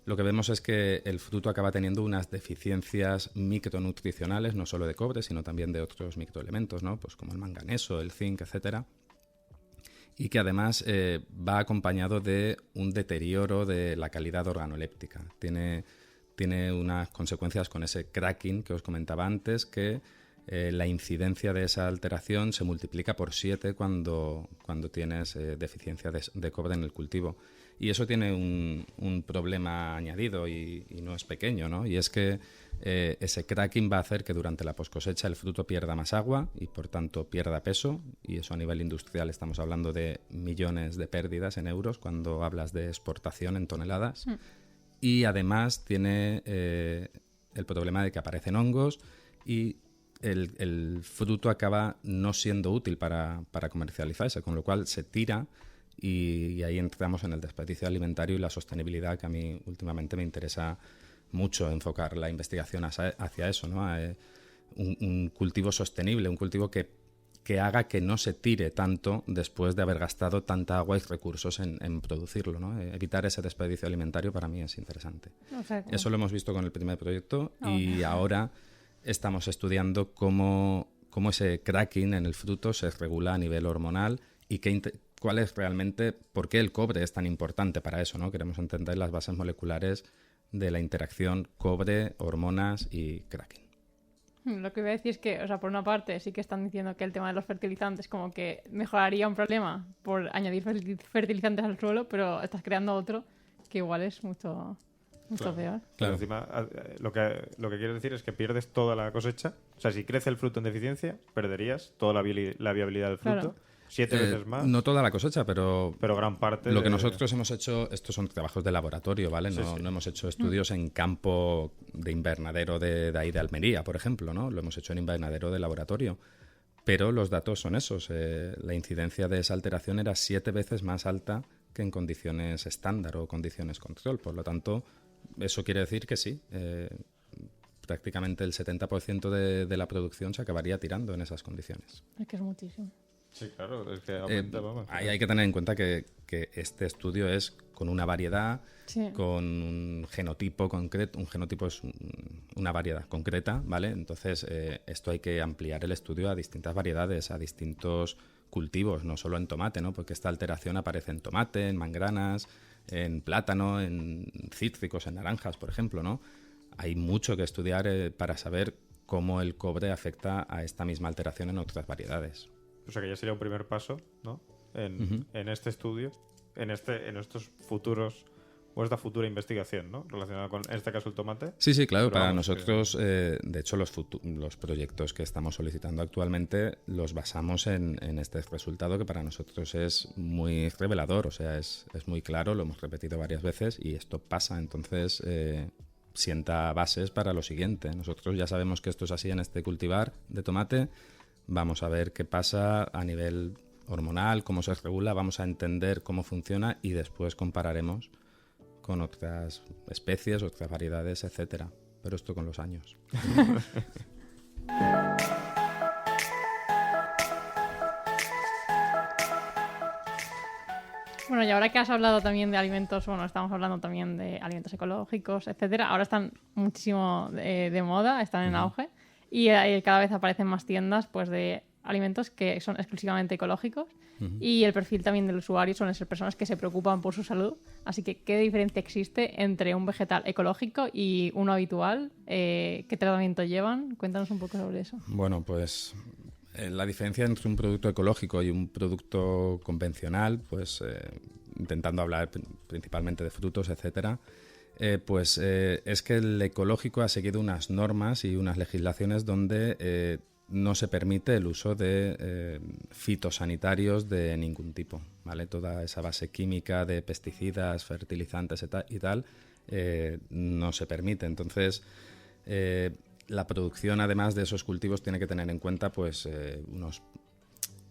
lo que vemos es que el fruto acaba teniendo unas deficiencias micronutricionales, no solo de cobre, sino también de otros microelementos, ¿no? Pues como el manganeso, el zinc, etcétera, y que además va acompañado de un deterioro de la calidad organoléptica. Tiene unas consecuencias con ese cracking que os comentaba antes, que la incidencia de esa alteración se multiplica por 7 cuando tienes deficiencia de cobre en el cultivo. Y eso tiene un problema añadido y no es pequeño, ¿no? Y es que ese cracking va a hacer que durante la poscosecha el fruto pierda más agua y por tanto pierda peso, y eso a nivel industrial estamos hablando de millones de pérdidas en euros cuando hablas de exportación en toneladas. Y además tiene el problema de que aparecen hongos y el fruto acaba no siendo útil para comercializarse, con lo cual se tira, y ahí entramos en el desperdicio alimentario y la sostenibilidad, que a mí últimamente me interesa mucho enfocar la investigación hacia eso, ¿no? Un cultivo sostenible, un cultivo que haga que no se tire tanto después de haber gastado tanta agua y recursos en producirlo, ¿no? Evitar ese desperdicio alimentario para mí es interesante. O sea, Eso lo hemos visto con el primer proyecto y ahora estamos estudiando cómo ese cracking en el fruto se regula a nivel hormonal y cuál es realmente, por qué el cobre es tan importante para eso, ¿no? Queremos entender las bases moleculares de la interacción cobre, hormonas y cracking. Lo que iba a decir es que, o sea, por una parte sí que están diciendo que el tema de los fertilizantes como que mejoraría un problema por añadir fertilizantes al suelo, pero estás creando otro que igual es mucho peor. Claro, encima lo que quiero decir es que pierdes toda la cosecha. O sea, si crece el fruto en deficiencia, perderías toda la viabilidad del fruto. Claro. O 7 veces más. No toda la cosecha, pero gran parte. Lo que nosotros hemos hecho, estos son trabajos de laboratorio, ¿vale? No hemos hecho estudios en campo de invernadero de ahí de Almería, por ejemplo, ¿no? Lo hemos hecho en invernadero de laboratorio. Pero los datos son esos. La incidencia de esa alteración era 7 veces más alta que en condiciones estándar o condiciones control. Por lo tanto, eso quiere decir que sí, prácticamente el 70% de la producción se acabaría tirando en esas condiciones. Es que es muchísimo. Sí, claro, es que aumenta, vamos. Ahí hay que tener en cuenta que este estudio es con una variedad, con un genotipo concreto. Un genotipo es una variedad concreta, ¿vale? Entonces, esto hay que ampliar el estudio a distintas variedades, a distintos cultivos, no solo en tomate, ¿no? Porque esta alteración aparece en tomate, en mangranas, en plátano, en cítricos, en naranjas, por ejemplo, ¿no? Hay mucho que estudiar para saber cómo el cobre afecta a esta misma alteración en otras variedades. O sea que ya sería un primer paso, ¿no? En este estudio, en estos futuros, o esta futura investigación, ¿no? Relacionada con, en este caso, el tomate. Sí, claro. Pero para vamos, nosotros, de hecho, los proyectos que estamos solicitando actualmente los basamos en este resultado que para nosotros es muy revelador. O sea, es muy claro, lo hemos repetido varias veces y esto pasa. Entonces, sienta bases para lo siguiente. Nosotros ya sabemos que esto es así en este cultivar de tomate. Vamos a ver qué pasa a nivel hormonal, cómo se regula, vamos a entender cómo funciona y después compararemos con otras especies, otras variedades, etcétera. Pero esto con los años. Bueno, y ahora que has hablado también de alimentos, bueno, estamos hablando también de alimentos ecológicos, etcétera. Ahora están muchísimo de moda, están en auge. Y cada vez aparecen más tiendas pues, de alimentos que son exclusivamente ecológicos. Y el perfil también del usuario suelen ser personas que se preocupan por su salud. Así que, ¿qué diferencia existe entre un vegetal ecológico y uno habitual? ¿Qué tratamiento llevan? Cuéntanos un poco sobre eso. Bueno, pues la diferencia entre un producto ecológico y un producto convencional, pues intentando hablar principalmente de frutos, etcétera, es que el ecológico ha seguido unas normas y unas legislaciones donde no se permite el uso de fitosanitarios de ningún tipo, ¿vale? Toda esa base química de pesticidas, fertilizantes y tal no se permite. Entonces, la producción, además de esos cultivos, tiene que tener en cuenta pues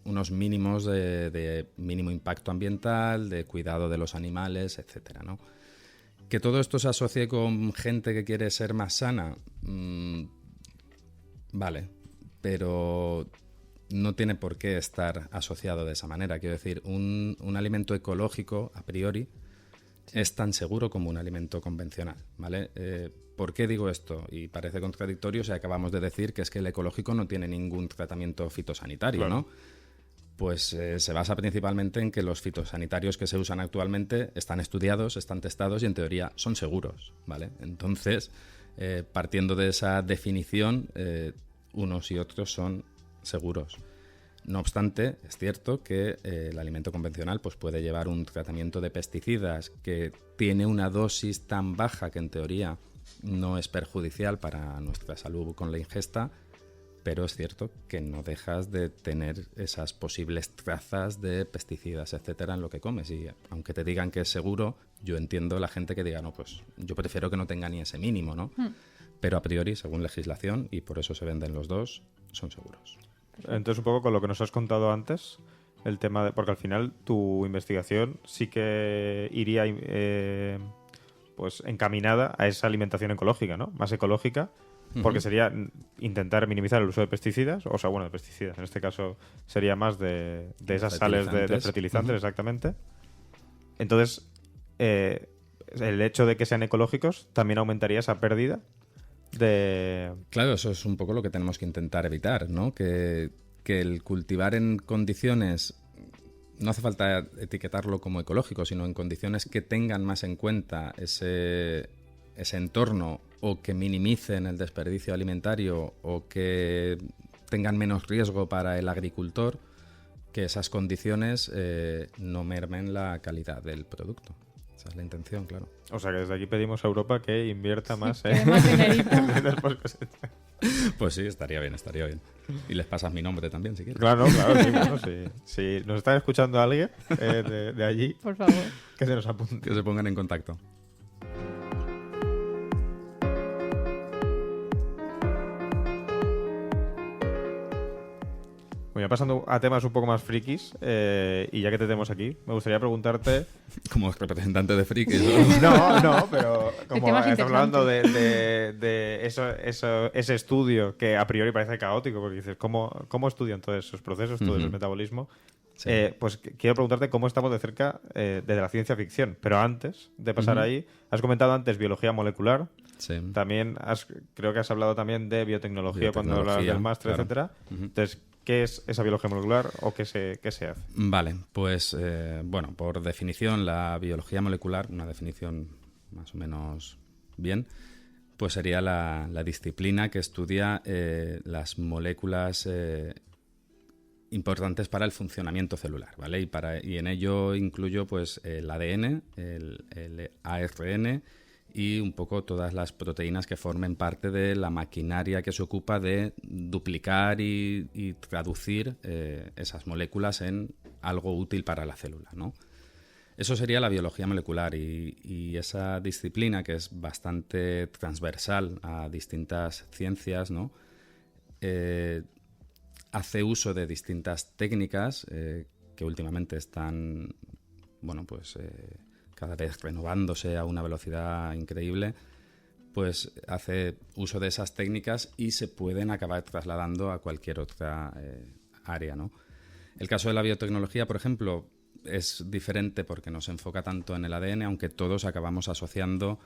unos mínimos de mínimo impacto ambiental, de cuidado de los animales, etcétera, ¿no? Que todo esto se asocie con gente que quiere ser más sana, vale, pero no tiene por qué estar asociado de esa manera. Quiero decir, un alimento ecológico, a priori, es tan seguro como un alimento convencional, ¿vale? ¿Por qué digo esto? Y parece contradictorio si acabamos de decir que es que el ecológico no tiene ningún tratamiento fitosanitario, claro, ¿no? Pues se basa principalmente en que los fitosanitarios que se usan actualmente están estudiados, están testados y en teoría son seguros, ¿vale? Entonces, partiendo de esa definición, unos y otros son seguros. No obstante, es cierto que el alimento convencional pues, puede llevar un tratamiento de pesticidas que tiene una dosis tan baja que en teoría no es perjudicial para nuestra salud con la ingesta, pero es cierto que no dejas de tener esas posibles trazas de pesticidas, etcétera, en lo que comes. Y aunque te digan que es seguro, yo entiendo la gente que diga, no, pues yo prefiero que no tenga ni ese mínimo, ¿no? Pero a priori, según legislación, y por eso se venden los dos, son seguros. Entonces, un poco con lo que nos has contado antes, el tema de... Porque al final tu investigación sí que iría pues encaminada a esa alimentación ecológica, ¿no? Más ecológica, porque sería intentar minimizar el uso de pesticidas, o sea, bueno, de pesticidas, en este caso sería más de esas sales de fertilizantes, exactamente. Entonces, el hecho de que sean ecológicos también aumentaría esa pérdida de... Claro, eso es un poco lo que tenemos que intentar evitar, ¿no? Que el cultivar en condiciones, no hace falta etiquetarlo como ecológico, sino en condiciones que tengan más en cuenta ese entorno, o que minimicen el desperdicio alimentario, o que tengan menos riesgo para el agricultor, que esas condiciones no mermen la calidad del producto. Esa es la intención, claro. O sea que desde aquí pedimos a Europa que invierta más, más dinerito. después cosecha. Pues sí, estaría bien, estaría bien. Y les pasas mi nombre también, si quieres. Claro, claro, sí, bueno, sí. Si nos está escuchando alguien de allí, Por favor. que se nos apunte. Que se pongan en contacto. Bueno, ya pasando a temas un poco más frikis, y ya que te tenemos aquí, me gustaría preguntarte... Como representante de frikis, No, pero como temas estás hablando interesantes. de ese estudio que a priori parece caótico, porque dices, ¿cómo estudian todos esos procesos, todo ese metabolismo? Sí. Pues quiero preguntarte cómo estamos de cerca de la ciencia ficción. Pero antes de pasar ahí, has comentado antes biología molecular. Sí. También creo que has hablado también de biotecnología cuando hablabas del máster, claro. etcétera. Entonces, ¿qué es esa biología molecular o qué se hace? Vale, pues bueno, por definición, la biología molecular, una definición más o menos bien, pues sería la disciplina que estudia las moléculas importantes para el funcionamiento celular, ¿vale? Y en ello incluyo pues el ADN, el ARN y un poco todas las proteínas que formen parte de la maquinaria que se ocupa de duplicar y traducir esas moléculas en algo útil para la célula, ¿no? Eso sería la biología molecular y esa disciplina, que es bastante transversal a distintas ciencias, ¿no? Hace uso de distintas técnicas que últimamente están, bueno, pues cada vez renovándose a una velocidad increíble, pues hace uso de esas técnicas y se pueden acabar trasladando a cualquier otra área, ¿no? El caso de la biotecnología, por ejemplo, es diferente porque no se enfoca tanto en el ADN, aunque todos acabamos asociando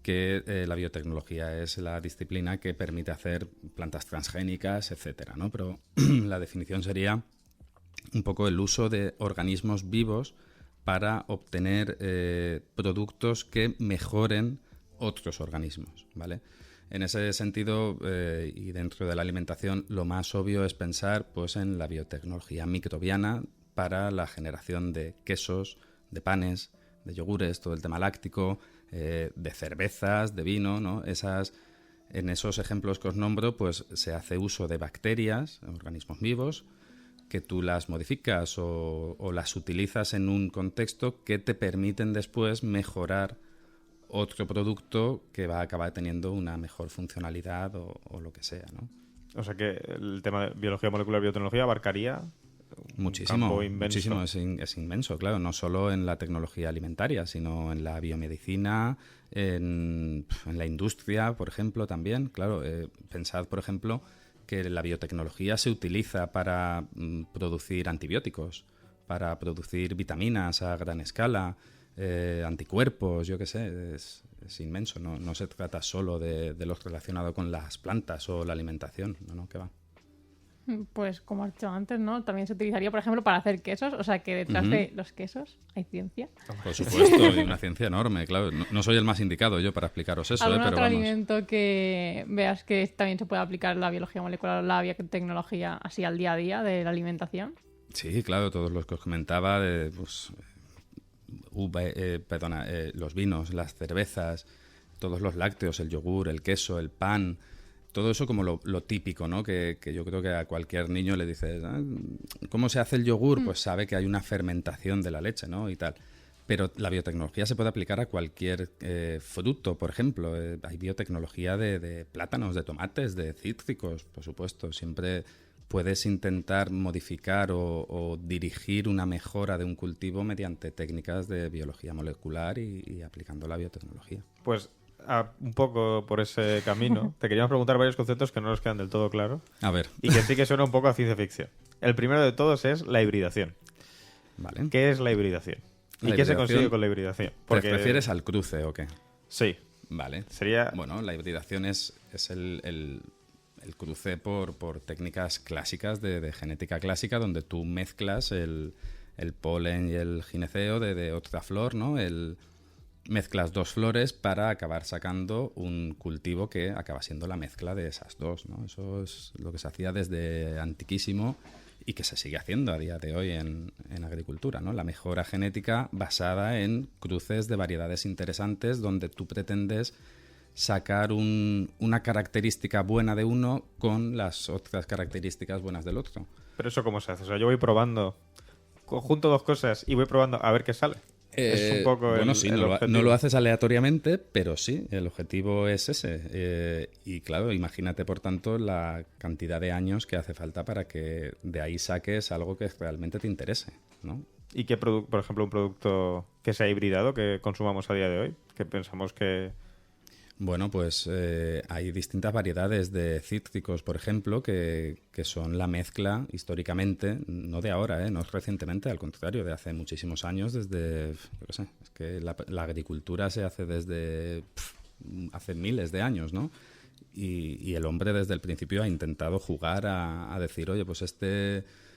que la biotecnología es la disciplina que permite hacer plantas transgénicas, etcétera, ¿no? Pero la definición sería un poco el uso de organismos vivos para obtener productos que mejoren otros organismos, ¿vale? En ese sentido, y dentro de la alimentación, lo más obvio es pensar pues, en la biotecnología microbiana para la generación de quesos, de panes, de yogures, todo el tema láctico, de cervezas, de vino, ¿no? En esos ejemplos que os nombro, pues se hace uso de bacterias, organismos vivos, que tú las modificas o las utilizas en un contexto que te permiten después mejorar otro producto que va a acabar teniendo una mejor funcionalidad o lo que sea, ¿no? O sea que el tema de biología molecular y biotecnología abarcaría Muchísimo, campo inmenso. muchísimo, es inmenso, claro, no solo en la tecnología alimentaria, sino en la biomedicina, en la industria, por ejemplo, también. Claro, pensad, por ejemplo, que la biotecnología se utiliza para producir antibióticos, para producir vitaminas a gran escala, anticuerpos, yo qué sé, es inmenso. No se trata solo de lo relacionado con las plantas o la alimentación, no, que va. Pues como has dicho antes, ¿no? También se utilizaría, por ejemplo, para hacer quesos. O sea, que detrás de los quesos hay ciencia. Por supuesto, y una ciencia enorme, claro. No soy el más indicado yo para explicaros eso, ¿Algún pero otro vamos. alimento que veas que también se puede aplicar la biología molecular o la biotecnología así al día a día de la alimentación? Sí, claro, todos los que os comentaba, pues, los vinos, las cervezas, todos los lácteos, el yogur, el queso, el pan... Todo eso como lo típico, ¿no? Que yo creo que a cualquier niño le dices, ¿cómo se hace el yogur? Pues sabe que hay una fermentación de la leche, ¿no? Y tal. Pero la biotecnología se puede aplicar a cualquier fruto, por ejemplo. Hay biotecnología de plátanos, de tomates, de cítricos, por supuesto. Siempre puedes intentar modificar o dirigir una mejora de un cultivo mediante técnicas de biología molecular y aplicando la biotecnología. Pues... un poco por ese camino, te queríamos preguntar varios conceptos que no nos quedan del todo claros. A ver. Y que sí que suena un poco a ciencia ficción. El primero de todos es la hibridación. Vale. ¿Qué es la hibridación? ¿Y qué se consigue con la hibridación? ¿Te refieres al cruce o qué? Sí. Vale. Sería... Bueno, la hibridación es el cruce por técnicas clásicas de genética clásica, donde tú mezclas el polen y el gineceo de otra flor, ¿no? Mezclas dos flores para acabar sacando un cultivo que acaba siendo la mezcla de esas dos, ¿no? Eso es lo que se hacía desde antiquísimo y que se sigue haciendo a día de hoy en agricultura, ¿no? La mejora genética basada en cruces de variedades interesantes donde tú pretendes sacar una característica buena de uno con las otras características buenas del otro. Pero eso cómo se hace, o sea, yo voy probando, junto dos cosas y voy probando a ver qué sale. Es un poco bueno, sí, no objetivo. lo haces aleatoriamente, pero sí, el objetivo es ese. Y claro, imagínate, por tanto, la cantidad de años que hace falta para que de ahí saques algo que realmente te interese, ¿no? ¿Y qué producto, por ejemplo, un producto que sea hibridado que consumamos a día de hoy? Que pensamos que... Bueno, pues hay distintas variedades de cítricos, por ejemplo, que son la mezcla históricamente, no de ahora, no recientemente, al contrario, de hace muchísimos años, desde, yo qué sé, es que la agricultura se hace desde hace miles de años, ¿no? Y el hombre desde el principio ha intentado jugar a decir, oye, pues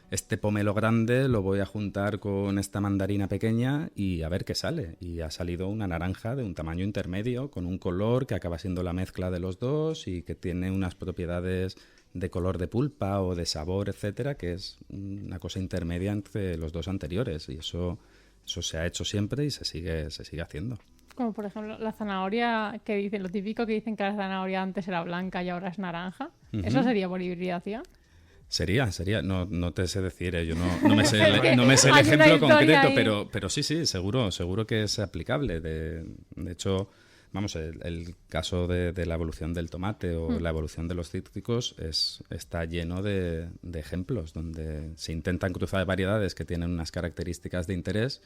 este pomelo grande lo voy a juntar con esta mandarina pequeña y a ver qué sale. Y ha salido una naranja de un tamaño intermedio, con un color que acaba siendo la mezcla de los dos y que tiene unas propiedades de color de pulpa o de sabor, etcétera, que es una cosa intermedia entre los dos anteriores. Y eso se ha hecho siempre y se sigue haciendo. Como por ejemplo la zanahoria, que dicen, lo típico que dicen que la zanahoria antes era blanca y ahora es naranja. ¿Eso sería por hibridación? Sería, no te sé decir, yo no me sé el ejemplo concreto, pero sí, seguro que es aplicable. De hecho, vamos, el caso de la evolución del tomate o la evolución de los cítricos está lleno de ejemplos donde se intentan cruzar variedades que tienen unas características de interés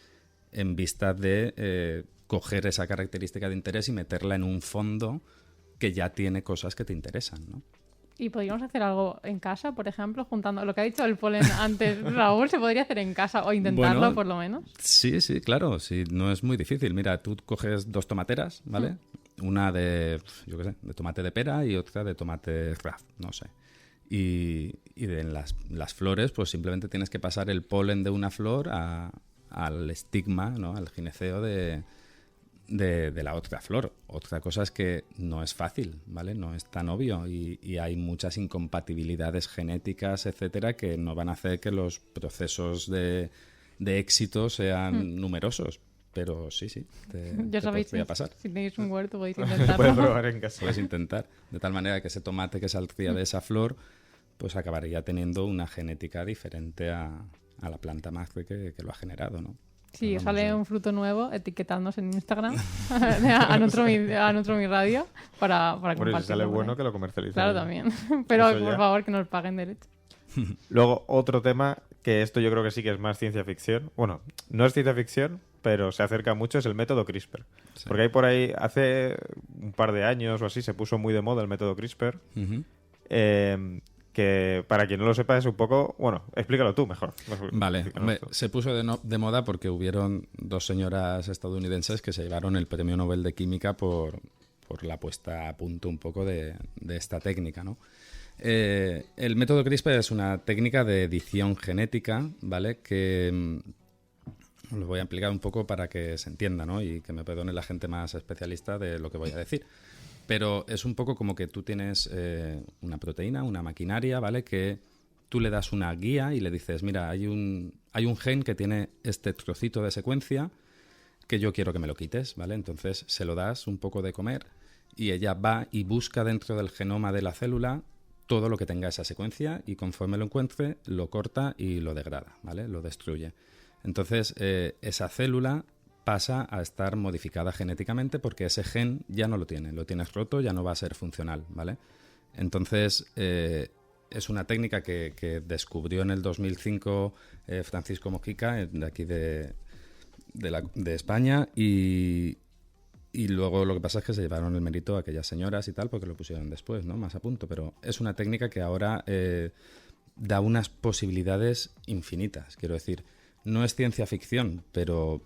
en vista de coger esa característica de interés y meterla en un fondo que ya tiene cosas que te interesan, ¿no? ¿Y podríamos hacer algo en casa, por ejemplo, juntando lo que ha dicho el polen antes, Raúl? ¿Se podría hacer en casa o intentarlo, bueno, por lo menos? Sí, claro, sí, no es muy difícil. Mira, tú coges 2 tomateras, ¿vale? Una de, yo qué sé, de tomate de pera y otra de tomate Kraft, no sé. Y en las flores, pues simplemente tienes que pasar el polen de una flor al estigma, ¿no? Al gineceo de la otra flor. Otra cosa es que no es fácil, ¿vale? No es tan obvio y hay muchas incompatibilidades genéticas, etcétera, que no van a hacer que los procesos de éxito sean numerosos. Pero sí, ya sabéis, podría pasar. Si tenéis un huerto podéis intentarlo. Puedes probar en casa. Puedes intentar. De tal manera que ese tomate que saldría de esa flor pues acabaría teniendo una genética diferente a la planta madre que lo ha generado, ¿no? Sí, os sale un fruto nuevo, etiquetadnos en Instagram a nuestro mi radio para compartirlo. Bueno, si sale bueno que lo comercialicen. Claro, también. Pero por favor que nos paguen derecho. Luego, otro tema que esto yo creo que sí que es más ciencia ficción. Bueno, no es ciencia ficción, pero se acerca mucho, es el método CRISPR. Sí. Porque hay por ahí, hace un par de años o así, se puso muy de moda el método CRISPR. Que para quien no lo sepa es un poco... Bueno, explícalo tú mejor. Vale, se puso de moda porque hubieron 2 señoras estadounidenses que se llevaron el premio Nobel de Química por la puesta a punto un poco de esta técnica, ¿no? El método CRISPR es una técnica de edición genética, ¿vale? Que lo voy a explicar un poco para que se entienda, ¿no? Y que me perdone la gente más especialista de lo que voy a decir. Pero es un poco como que tú tienes una proteína, una maquinaria, ¿vale? Que tú le das una guía y le dices, mira, hay un gen que tiene este trocito de secuencia que yo quiero que me lo quites, ¿vale? Entonces se lo das un poco de comer y ella va y busca dentro del genoma de la célula todo lo que tenga esa secuencia y conforme lo encuentre lo corta y lo degrada, ¿vale? Lo destruye. Entonces esa célula pasa a estar modificada genéticamente porque ese gen ya no lo tienes roto, ya no va a ser funcional, ¿vale? Entonces, es una técnica que descubrió en el 2005 Francisco Mojica, de aquí de España, y luego lo que pasa es que se llevaron el mérito a aquellas señoras y tal, porque lo pusieron después, ¿no? Más a punto, pero es una técnica que ahora da unas posibilidades infinitas, quiero decir. No es ciencia ficción, pero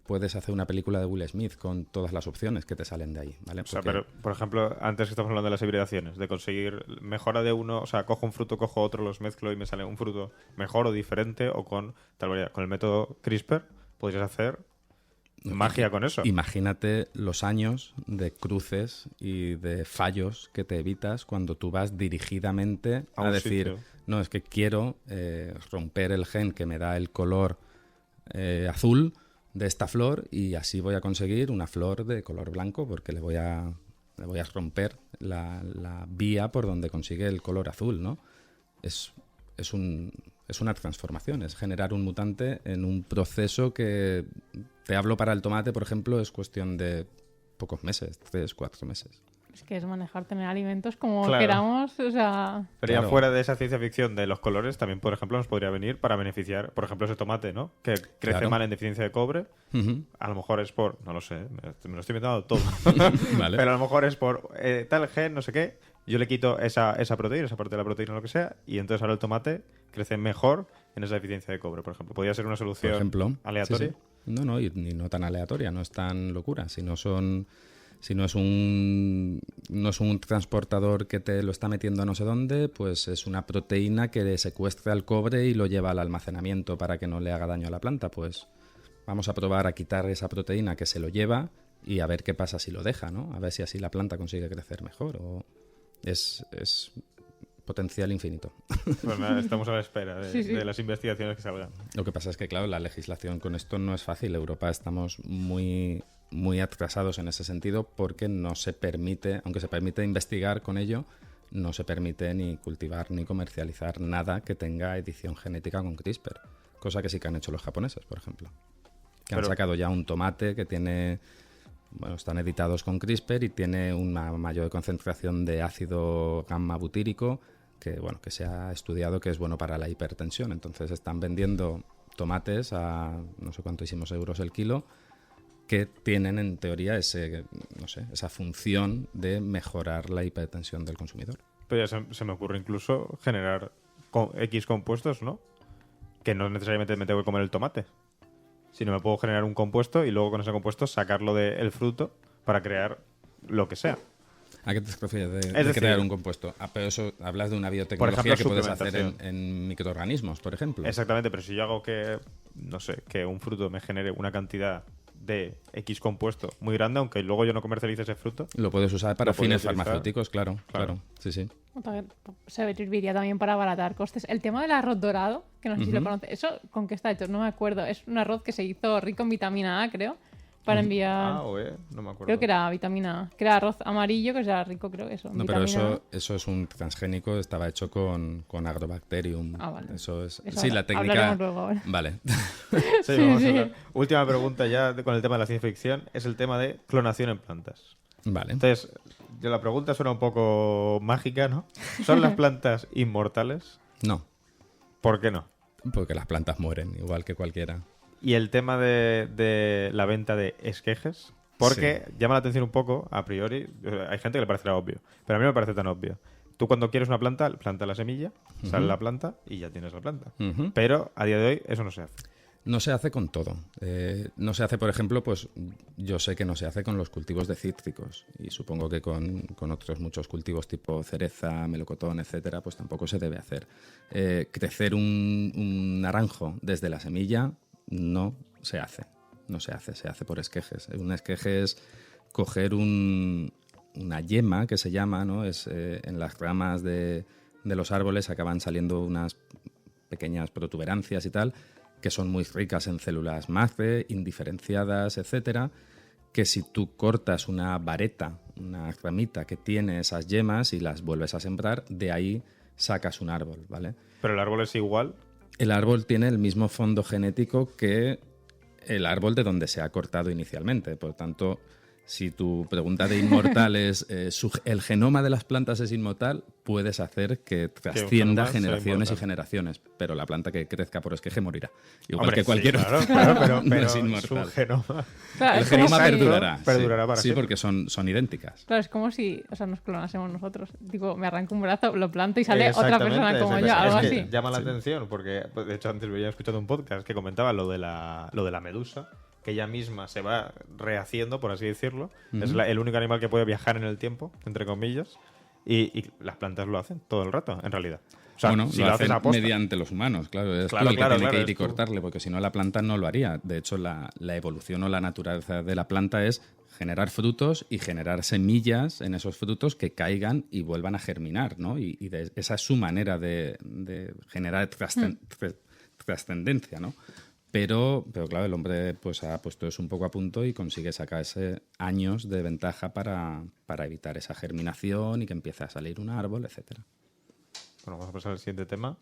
puedes hacer una película de Will Smith con todas las opciones que te salen de ahí, ¿vale? O sea, pero, por ejemplo, antes que estamos hablando de las hibridaciones, de conseguir mejora de uno, o sea, cojo un fruto, cojo otro, los mezclo y me sale un fruto mejor o diferente, o con tal variedad. Con el método CRISPR podrías hacer magia con eso. Imagínate los años de cruces y de fallos que te evitas cuando tú vas dirigidamente a decir, sitio. No, es que quiero romper el gen que me da el color azul de esta flor y así voy a conseguir una flor de color blanco porque le voy a le voy a romper la vía por donde consigue el color azul, ¿no? Es una transformación, es generar un mutante en un proceso que, te hablo para el tomate, por ejemplo, es cuestión de pocos meses, 3, 4 meses. Es que es manejar, tener alimentos como Claro. queramos, o sea... Pero ya Claro. fuera de esa ciencia ficción de los colores, también, por ejemplo, nos podría venir para beneficiar, por ejemplo, ese tomate, ¿no? Que crece Claro. mal en deficiencia de cobre. Ujú. A lo mejor es por... No lo sé, me lo estoy inventando todo. Vale. Pero a lo mejor es por tal gen, no sé qué. Yo le quito esa proteína, esa parte de la proteína, lo que sea, y entonces ahora el tomate crece mejor en esa deficiencia de cobre, por ejemplo. Podría ser una Por solución ejemplo. aleatoria. Sí, sí. No, y no tan aleatoria, no es tan locura. Si no es un transportador que te lo está metiendo a no sé dónde, pues es una proteína que secuestra el cobre y lo lleva al almacenamiento para que no le haga daño a la planta. Pues vamos a probar a quitar esa proteína que se lo lleva y a ver qué pasa si lo deja, ¿no? A ver si así la planta consigue crecer mejor. Es potencial infinito. Pues nada, estamos a la espera Sí, sí. de las investigaciones que salgan. Lo que pasa es que, claro, la legislación con esto no es fácil. Europa estamos muy, muy atrasados en ese sentido porque no se permite, aunque se permite investigar con ello, no se permite ni cultivar ni comercializar nada que tenga edición genética con CRISPR. Cosa que sí que han hecho los japoneses, por ejemplo. Que han Pero- sacado ya un tomate que tiene... Bueno, están editados con CRISPR y tiene una mayor concentración de ácido gamma butírico que, bueno, que se ha estudiado que es bueno para la hipertensión. Entonces están vendiendo tomates a no sé cuántísimos euros el kilo que tienen en teoría esa función de mejorar la hipertensión del consumidor. Pero ya se me ocurre incluso generar X compuestos, ¿no? Que no necesariamente me tengo que comer el tomate, sino me puedo generar un compuesto y luego con ese compuesto sacarlo del fruto para crear lo que sea. ¿A qué te refieres de decir, crear un compuesto? Pero eso hablas de una por biotecnología ejemplo, que puedes hacer suplementación. en microorganismos, por ejemplo. Exactamente, pero si yo hago que, no sé, que un fruto me genere una cantidad de X compuesto muy grande, aunque luego yo no comercialice ese fruto, Lo puedes usar para Lo podría fines utilizar. farmacéuticos, claro. Claro. Sí, sí. Se serviría también para abaratar costes. El tema del arroz dorado, que no sé si lo Ujú. conoces, ¿eso con qué está hecho? No me acuerdo. Es un arroz que se hizo rico en vitamina A, creo, para enviar... no me acuerdo. Creo que era vitamina A. Que era arroz amarillo, que era rico, creo, eso. en No, pero vitamina eso es un transgénico, estaba hecho con Agrobacterium. Ah, vale. Eso es. Eso Sí, ahora- la técnica. hablaremos luego ahora. Vale. Sí, vamos a hablar. Última pregunta ya con el tema de la ciencia ficción, es el tema de clonación en plantas. Vale. Entonces, la pregunta suena un poco mágica, ¿no? ¿Son las plantas inmortales? No, ¿Por qué no? porque las plantas mueren, igual que cualquiera. Y el tema de la venta de esquejes, porque llama la atención un poco, a priori, hay gente que le parecerá obvio, pero a mí no me parece tan obvio. Tú cuando quieres una planta, plantas la semilla, sale la planta y ya tienes la planta. Ujú. Pero a día de hoy eso no se hace. No se hace con todo. No se hace, por ejemplo, pues yo sé que no se hace con los cultivos de cítricos y supongo que con otros muchos cultivos tipo cereza, melocotón, etcétera, pues tampoco se debe hacer. Crecer un naranjo desde la semilla no se hace. No se hace, se hace por esquejes. Un esqueje es coger una yema que se llama, ¿no? Es en las ramas de los árboles acaban saliendo unas pequeñas protuberancias y tal, que son muy ricas en células madre, indiferenciadas, etcétera, que si tú cortas una vareta, una ramita que tiene esas yemas y las vuelves a sembrar, de ahí sacas un árbol, ¿vale? Pero el árbol es igual. El árbol tiene el mismo fondo genético que el árbol de donde se ha cortado inicialmente. Por tanto, si tu pregunta de inmortal es ¿el genoma de las plantas es inmortal? Puedes hacer que trascienda genoma sea generaciones y inmortal. generaciones, pero la planta que crezca por esqueje morirá. Igual Hombre, que cualquier sí, otra. claro, pero No es su inmortal. genoma. Claro, El es como genoma si- perdurará. Perdurará sí. para Sí, siempre. porque son idénticas. Claro, es como si, o sea, nos clonásemos nosotros. Digo, me arranco un brazo, lo planto y sale otra persona Exactamente, como yo, exactamente. algo Es así. que llama la atención porque, pues, de hecho, antes veía escuchando un podcast que comentaba lo de la medusa, que ella misma se va rehaciendo, por así decirlo. Es el único animal que puede viajar en el tiempo, entre comillas, y las plantas lo hacen todo el rato, en realidad. O sea, Bueno, si lo lo haces hacen aposta. mediante los humanos, claro. Es Claro, tú el que claro, tiene claro, que ir y es tú. cortarle, porque si no la planta no lo haría. De hecho, la evolución o la naturaleza de la planta es generar frutos y generar semillas en esos frutos que caigan y vuelvan a germinar, ¿no? Y esa es su manera de generar trascendencia, ¿no? Pero claro, el hombre pues ha puesto eso un poco a punto y consigue sacarse años de ventaja para evitar esa germinación y que empiece a salir un árbol, etcétera. Bueno, vamos a pasar al siguiente tema.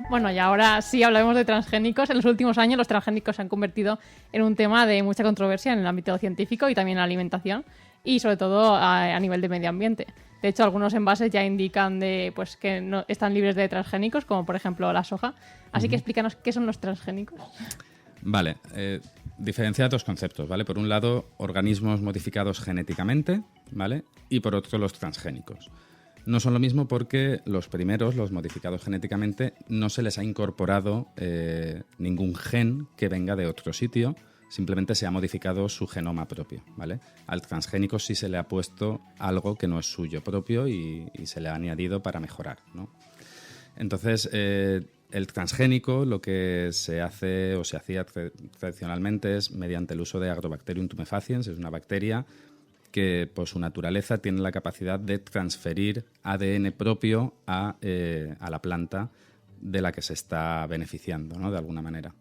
Bueno, y ahora sí hablemos de transgénicos. En los últimos años los transgénicos se han convertido en un tema de mucha controversia en el ámbito científico y también en la alimentación y sobre todo a nivel de medio ambiente. De hecho, algunos envases ya indican pues, que no están libres de transgénicos, como por ejemplo la soja. Así que explícanos qué son los transgénicos. Vale, diferenciar dos conceptos, ¿vale? Por un lado, organismos modificados genéticamente, ¿vale? Y por otro, los transgénicos. No son lo mismo porque los primeros, los modificados genéticamente, no se les ha incorporado ningún gen que venga de otro sitio, simplemente se ha modificado su genoma propio, ¿vale? Al transgénico sí se le ha puesto algo que no es suyo propio y se le ha añadido para mejorar, ¿no? Entonces, el transgénico lo que se hace o se hacía tradicionalmente es mediante el uso de Agrobacterium tumefaciens, es una bacteria que por su naturaleza tiene la capacidad de transferir ADN propio a la planta de la que se está beneficiando, ¿no? De alguna manera.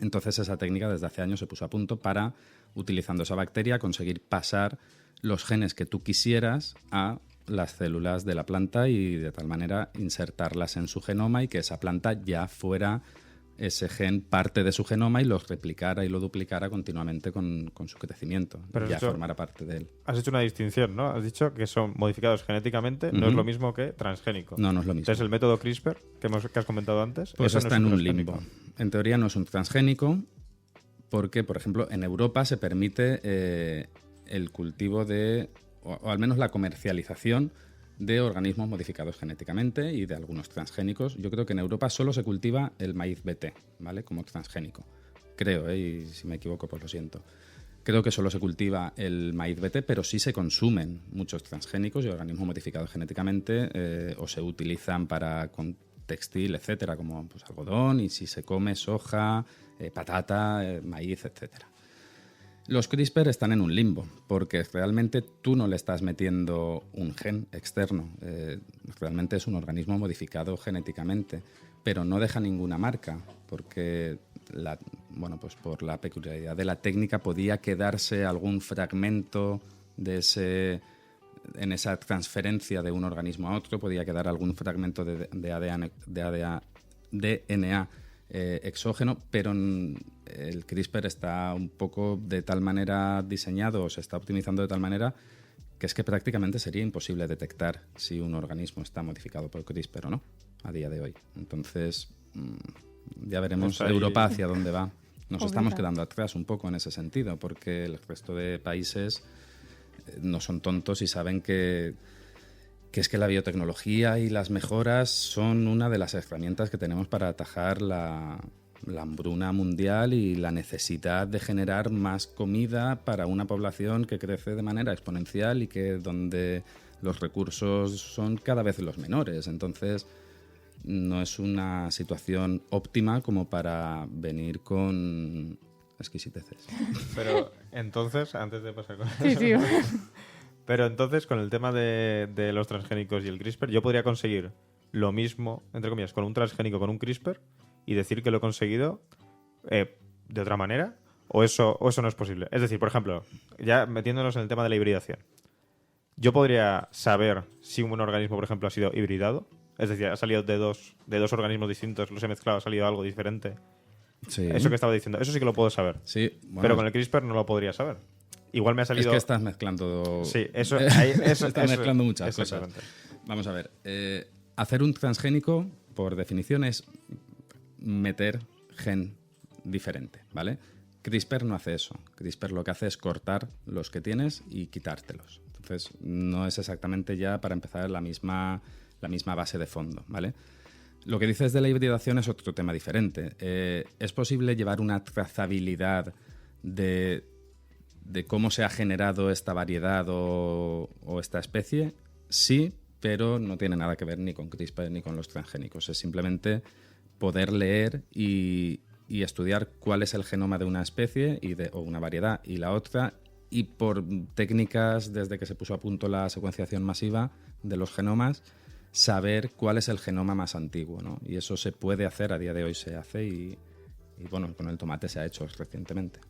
Entonces esa técnica desde hace años se puso a punto para, utilizando esa bacteria, conseguir pasar los genes que tú quisieras a las células de la planta y de tal manera insertarlas en su genoma y que esa planta ya fuera ese gen parte de su genoma y lo replicara y lo duplicara continuamente con su crecimiento. Pero ya formara parte de él. Has hecho una distinción, ¿no? Has dicho que son modificados genéticamente, no es lo mismo que transgénico. No, no es lo mismo. Entonces el método CRISPR, que has comentado antes, pues eso está no es en un limbo. En teoría no es un transgénico porque, por ejemplo, en Europa se permite el cultivo o al menos la comercialización de organismos modificados genéticamente y de algunos transgénicos. Yo creo que en Europa solo se cultiva el maíz BT, ¿vale? Como transgénico. Creo, y si me equivoco, pues lo siento. Creo que solo se cultiva el maíz BT, pero sí se consumen muchos transgénicos y organismos modificados genéticamente o se utilizan para textil, etcétera, como pues, algodón, y si se come soja, patata, maíz, etcétera. Los CRISPR están en un limbo, porque realmente tú no le estás metiendo un gen externo. Realmente es un organismo modificado genéticamente, pero no deja ninguna marca, porque pues por la peculiaridad de la técnica podía quedarse algún fragmento de en esa transferencia de un organismo a otro, podía quedar algún fragmento de DNA exógeno, pero el CRISPR está un poco de tal manera diseñado o se está optimizando de tal manera que es que prácticamente sería imposible detectar si un organismo está modificado por CRISPR o no a día de hoy. Entonces ya veremos Europa hacia dónde va. Nos estamos quedando atrás un poco en ese sentido porque el resto de países no son tontos y saben que es que la biotecnología y las mejoras son una de las herramientas que tenemos para atajar la hambruna mundial y la necesidad de generar más comida para una población que crece de manera exponencial y que donde los recursos son cada vez los menores. Entonces, no es una situación óptima como para venir con exquisiteces. Pero entonces, antes de pasar con Sí. Pero entonces, con el tema de los transgénicos y el CRISPR, yo podría conseguir lo mismo, entre comillas, con un transgénico, con un CRISPR, y decir que lo he conseguido de otra manera, o eso no es posible. Es decir, por ejemplo, ya metiéndonos en el tema de la hibridación, yo podría saber si un organismo, por ejemplo, ha sido hibridado, es decir, ha salido de dos organismos distintos, los he mezclado, ha salido algo diferente. Sí. Eso que estaba diciendo, eso sí que lo puedo saber. Sí, bueno, pero con el CRISPR no lo podría saber. Igual me ha salido... Es que estás mezclando... Sí, eso estás mezclando muchas cosas. Vamos a ver. Hacer un transgénico, por definición, es meter gen diferente, ¿vale? CRISPR no hace eso. CRISPR lo que hace es cortar los que tienes y quitártelos. Entonces, no es exactamente ya, para empezar, la misma base de fondo, ¿vale? Lo que dices de la hibridación es otro tema diferente. ¿Es posible llevar una trazabilidad de cómo se ha generado esta variedad o esta especie? Sí, pero no tiene nada que ver ni con CRISPR ni con los transgénicos. Es simplemente poder leer y estudiar cuál es el genoma de una especie o una variedad y la otra, y por técnicas, desde que se puso a punto la secuenciación masiva de los genomas, saber cuál es el genoma más antiguo, ¿no? Y eso se puede hacer, a día de hoy se hace, y bueno, con el tomate se ha hecho recientemente.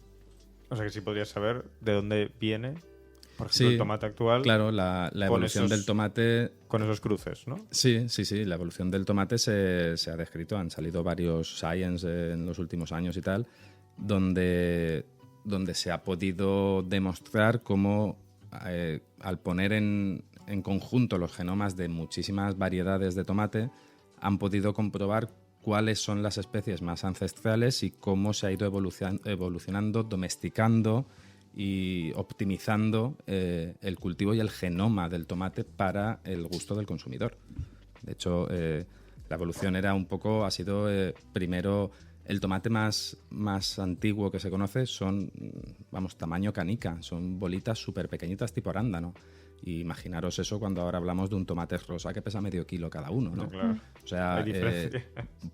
O sea que sí podrías saber de dónde viene, por ejemplo, el tomate actual. Claro, la evolución del tomate... Con esos cruces, ¿no? Sí, la evolución del tomate se ha descrito. Han salido varios science en los últimos años y tal, donde se ha podido demostrar cómo al poner en conjunto los genomas de muchísimas variedades de tomate, han podido comprobar cuáles son las especies más ancestrales y cómo se ha ido evolucionando, domesticando y optimizando el cultivo y el genoma del tomate para el gusto del consumidor. De hecho, la evolución ha sido primero el tomate más antiguo que se conoce son, tamaño canica, son bolitas súper pequeñitas tipo arándano. Y imaginaros eso cuando ahora hablamos de un tomate rosa que pesa medio kilo cada uno, ¿no? Claro. O sea,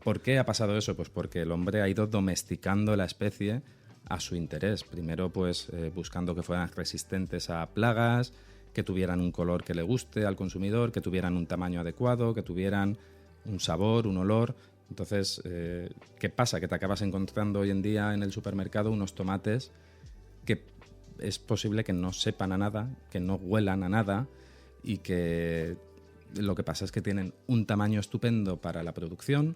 ¿por qué ha pasado eso? Pues porque el hombre ha ido domesticando la especie a su interés. Primero, pues buscando que fueran resistentes a plagas, que tuvieran un color que le guste al consumidor, que tuvieran un tamaño adecuado, que tuvieran un sabor, un olor. Entonces, ¿qué pasa? Que te acabas encontrando hoy en día en el supermercado unos tomates que es posible que no sepan a nada, que no huelan a nada, y que lo que pasa es que tienen un tamaño estupendo para la producción,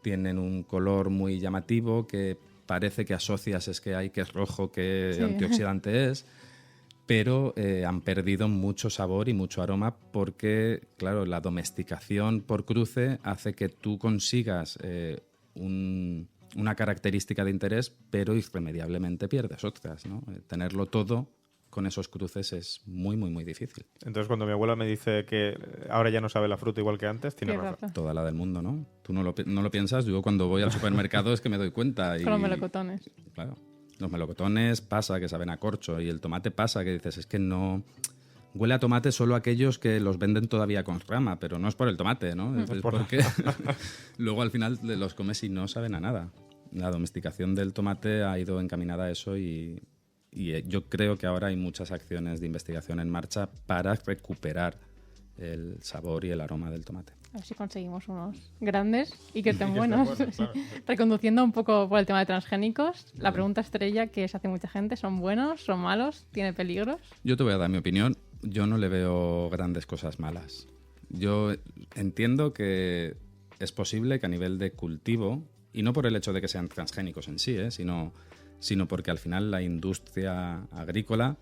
tienen un color muy llamativo que parece que asocias es rojo, que antioxidante es, pero han perdido mucho sabor y mucho aroma porque, claro, la domesticación por cruce hace que tú consigas una característica de interés, pero irremediablemente pierdes otras, ¿no? Tenerlo todo con esos cruces es muy, muy, muy difícil. Entonces, cuando mi abuela me dice que ahora ya no sabe la fruta igual que antes, tiene razón. Toda la del mundo, ¿no? Tú no lo piensas. Yo cuando voy al supermercado es que me doy cuenta. Con los melocotones. Claro. Los melocotones pasa que saben a corcho, y el tomate pasa que dices, es que no... Huele a tomate solo aquellos que los venden todavía con rama, pero no es por el tomate, ¿no? Es porque luego al final los comes y no saben a nada. La domesticación del tomate ha ido encaminada a eso, y yo creo que ahora hay muchas acciones de investigación en marcha para recuperar el sabor y el aroma del tomate. A ver si conseguimos unos grandes y que estén buenos. Claro. Reconduciendo un poco por el tema de transgénicos, la pregunta estrella que se hace mucha gente, ¿son buenos? ¿Son malos? ¿Tiene peligros? Yo te voy a dar mi opinión. Yo no le veo grandes cosas malas. Yo entiendo que es posible que a nivel de cultivo, y no por el hecho de que sean transgénicos en sí, sino porque al final la industria agrícola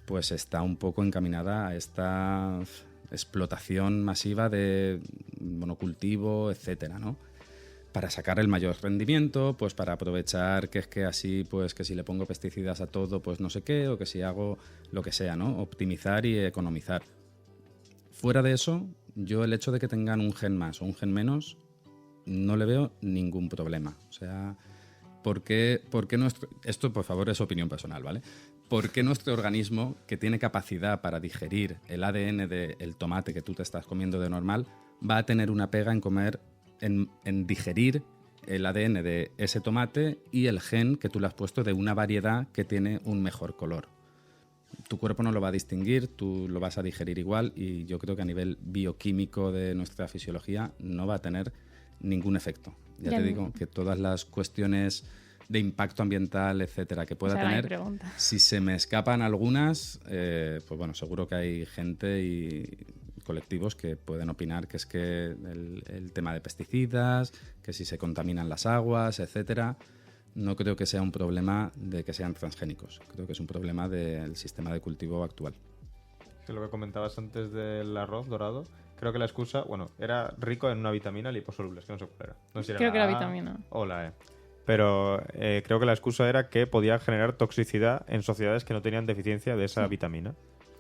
pues está un poco encaminada a esta explotación masiva de monocultivo, etcétera, ¿no? Para sacar el mayor rendimiento, pues para aprovechar que es que así, pues que si le pongo pesticidas a todo, pues no sé qué, o que si hago lo que sea, ¿no? Optimizar y economizar. Fuera de eso, yo el hecho de que tengan un gen más o un gen menos, no le veo ningún problema. O sea, ¿por qué nuestro... Esto, por favor, es opinión personal, ¿vale? ¿Por qué nuestro organismo, que tiene capacidad para digerir el ADN del tomate que tú te estás comiendo de normal, va a tener una pega en digerir el ADN de ese tomate y el gen que tú le has puesto de una variedad que tiene un mejor color? Tu cuerpo no lo va a distinguir, tú lo vas a digerir igual, y yo creo que a nivel bioquímico de nuestra fisiología no va a tener ningún efecto. Ya te digo que todas las cuestiones de impacto ambiental, etcétera, que pueda tener, si se me escapan algunas, pues bueno, seguro que hay gente y colectivos que pueden opinar que es que el tema de pesticidas, que si se contaminan las aguas, etcétera. No creo que sea un problema de que sean transgénicos. Creo que es un problema del sistema de cultivo actual. Que lo que comentabas antes del arroz dorado, creo que la excusa, bueno, era rico en una vitamina liposoluble, es que no sé cuál era. No sé si era creo que la era A vitamina o la E. Pero creo que la excusa era que podía generar toxicidad en sociedades que no tenían deficiencia de esa vitamina.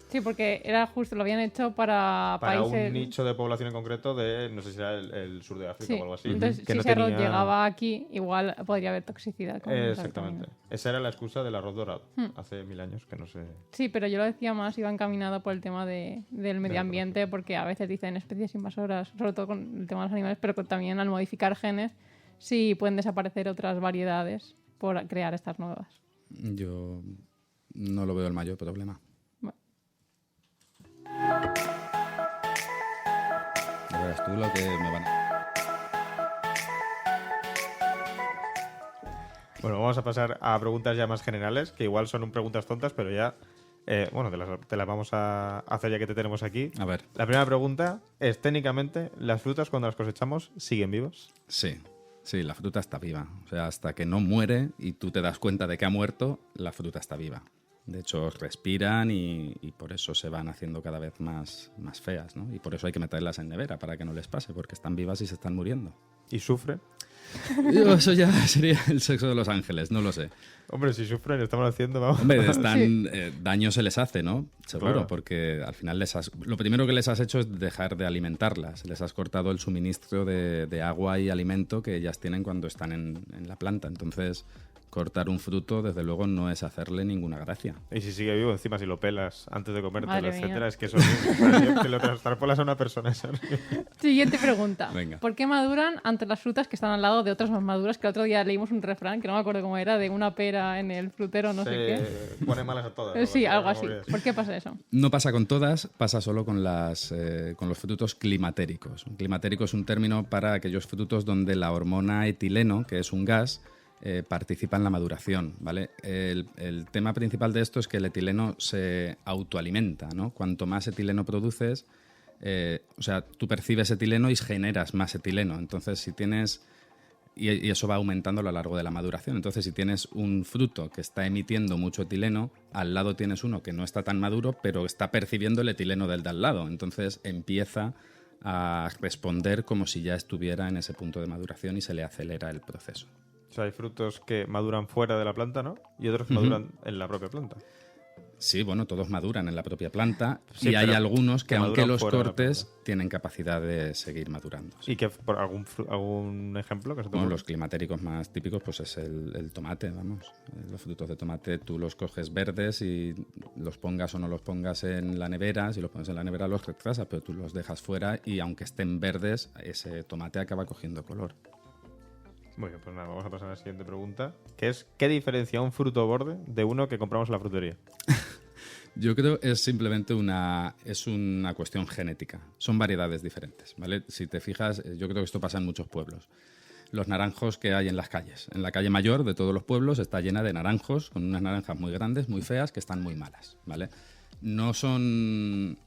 Sí, porque era justo, lo habían hecho para países... un nicho de población en concreto de, no sé si era el sur de África o algo así. Entonces, que si no ese arroz tenía... llegaba aquí, igual podría haber toxicidad. Exactamente. Esa era la excusa del arroz dorado. Hace 1000 años que no sé... Sí, pero yo lo decía más, iba encaminado por el tema del medio ambiente, porque a veces dicen especies invasoras, sobre todo con el tema de los animales, pero también al modificar genes si pueden desaparecer otras variedades por crear estas nuevas. Yo no lo veo el mayor problema. Bueno. Ya verás tú lo que me van a... Bueno, vamos a pasar a preguntas ya más generales, que igual son preguntas tontas, pero ya, bueno, te las vamos a hacer ya que te tenemos aquí. A ver. La primera pregunta es, técnicamente, ¿las frutas cuando las cosechamos siguen vivas? Sí, la fruta está viva. O sea, hasta que no muere y tú te das cuenta de que ha muerto, la fruta está viva. De hecho, respiran y por eso se van haciendo cada vez más feas, ¿no? Y por eso hay que meterlas en nevera, para que no les pase, porque están vivas y se están muriendo. ¿Y sufre? Eso ya sería el sexo de los ángeles, no lo sé. Hombre, si sufren, estamos haciendo... Vamos. Hombre, Sí. daño se les hace, ¿no? Seguro, Claro. porque al final lo primero que les has hecho es dejar de alimentarlas. Les has cortado el suministro de agua y alimento que ellas tienen cuando están en la planta. Entonces, cortar un fruto, desde luego, no es hacerle ninguna gracia. Y si sigue vivo, encima, si lo pelas antes de comértelo, Madre mía. etcétera, es que eso es te lo transportas a una persona. Eso. Siguiente pregunta. Venga. ¿Por qué maduran ante las frutas que están al lado de otras más maduras? Que el otro día leímos un refrán, que no me acuerdo cómo era, de una pera en el frutero, no sé qué. Pone malas a todas. Sí, ¿no? algo así. Como que es. ¿Por qué pasa eso? No pasa con todas, pasa solo con con los frutos climatéricos. Un climatérico es un término para aquellos frutos donde la hormona etileno, que es un gas, participa en la maduración, ¿vale? El tema principal de esto es que el etileno se autoalimenta, ¿no? Cuanto más etileno produces, o sea, tú percibes etileno y generas más etileno. Entonces, si tienes... Y eso va aumentando a lo largo de la maduración. Entonces, si tienes un fruto que está emitiendo mucho etileno, al lado tienes uno que no está tan maduro, pero está percibiendo el etileno del de al lado. Entonces, empieza a responder como si ya estuviera en ese punto de maduración y se le acelera el proceso. O sea, hay frutos que maduran fuera de la planta, ¿no? Y otros que maduran en la propia planta. Sí, bueno, todos maduran en la propia planta Sí, y hay pero algunos que, que aunque maduran los fuera de la cortes, tienen capacidad de seguir madurando. ¿Y que por algún ejemplo que se te Bueno, ocurra? los climatéricos más típicos pues es el tomate, vamos. Los frutos de tomate tú los coges verdes y los pongas o no los pongas en la nevera. Si los pones en la nevera los retrasas, pero tú los dejas fuera y aunque estén verdes, ese tomate acaba cogiendo color. Muy bien, pues nada, vamos a pasar a la siguiente pregunta, que es, ¿qué diferencia un fruto borde de uno que compramos en la frutería? Yo creo que es simplemente una cuestión genética. Son variedades diferentes, ¿vale? Si te fijas, yo creo que esto pasa en muchos pueblos. Los naranjos que hay en las calles. En la calle mayor de todos los pueblos está llena de naranjos, con unas naranjas muy grandes, muy feas, que están muy malas, ¿vale? No son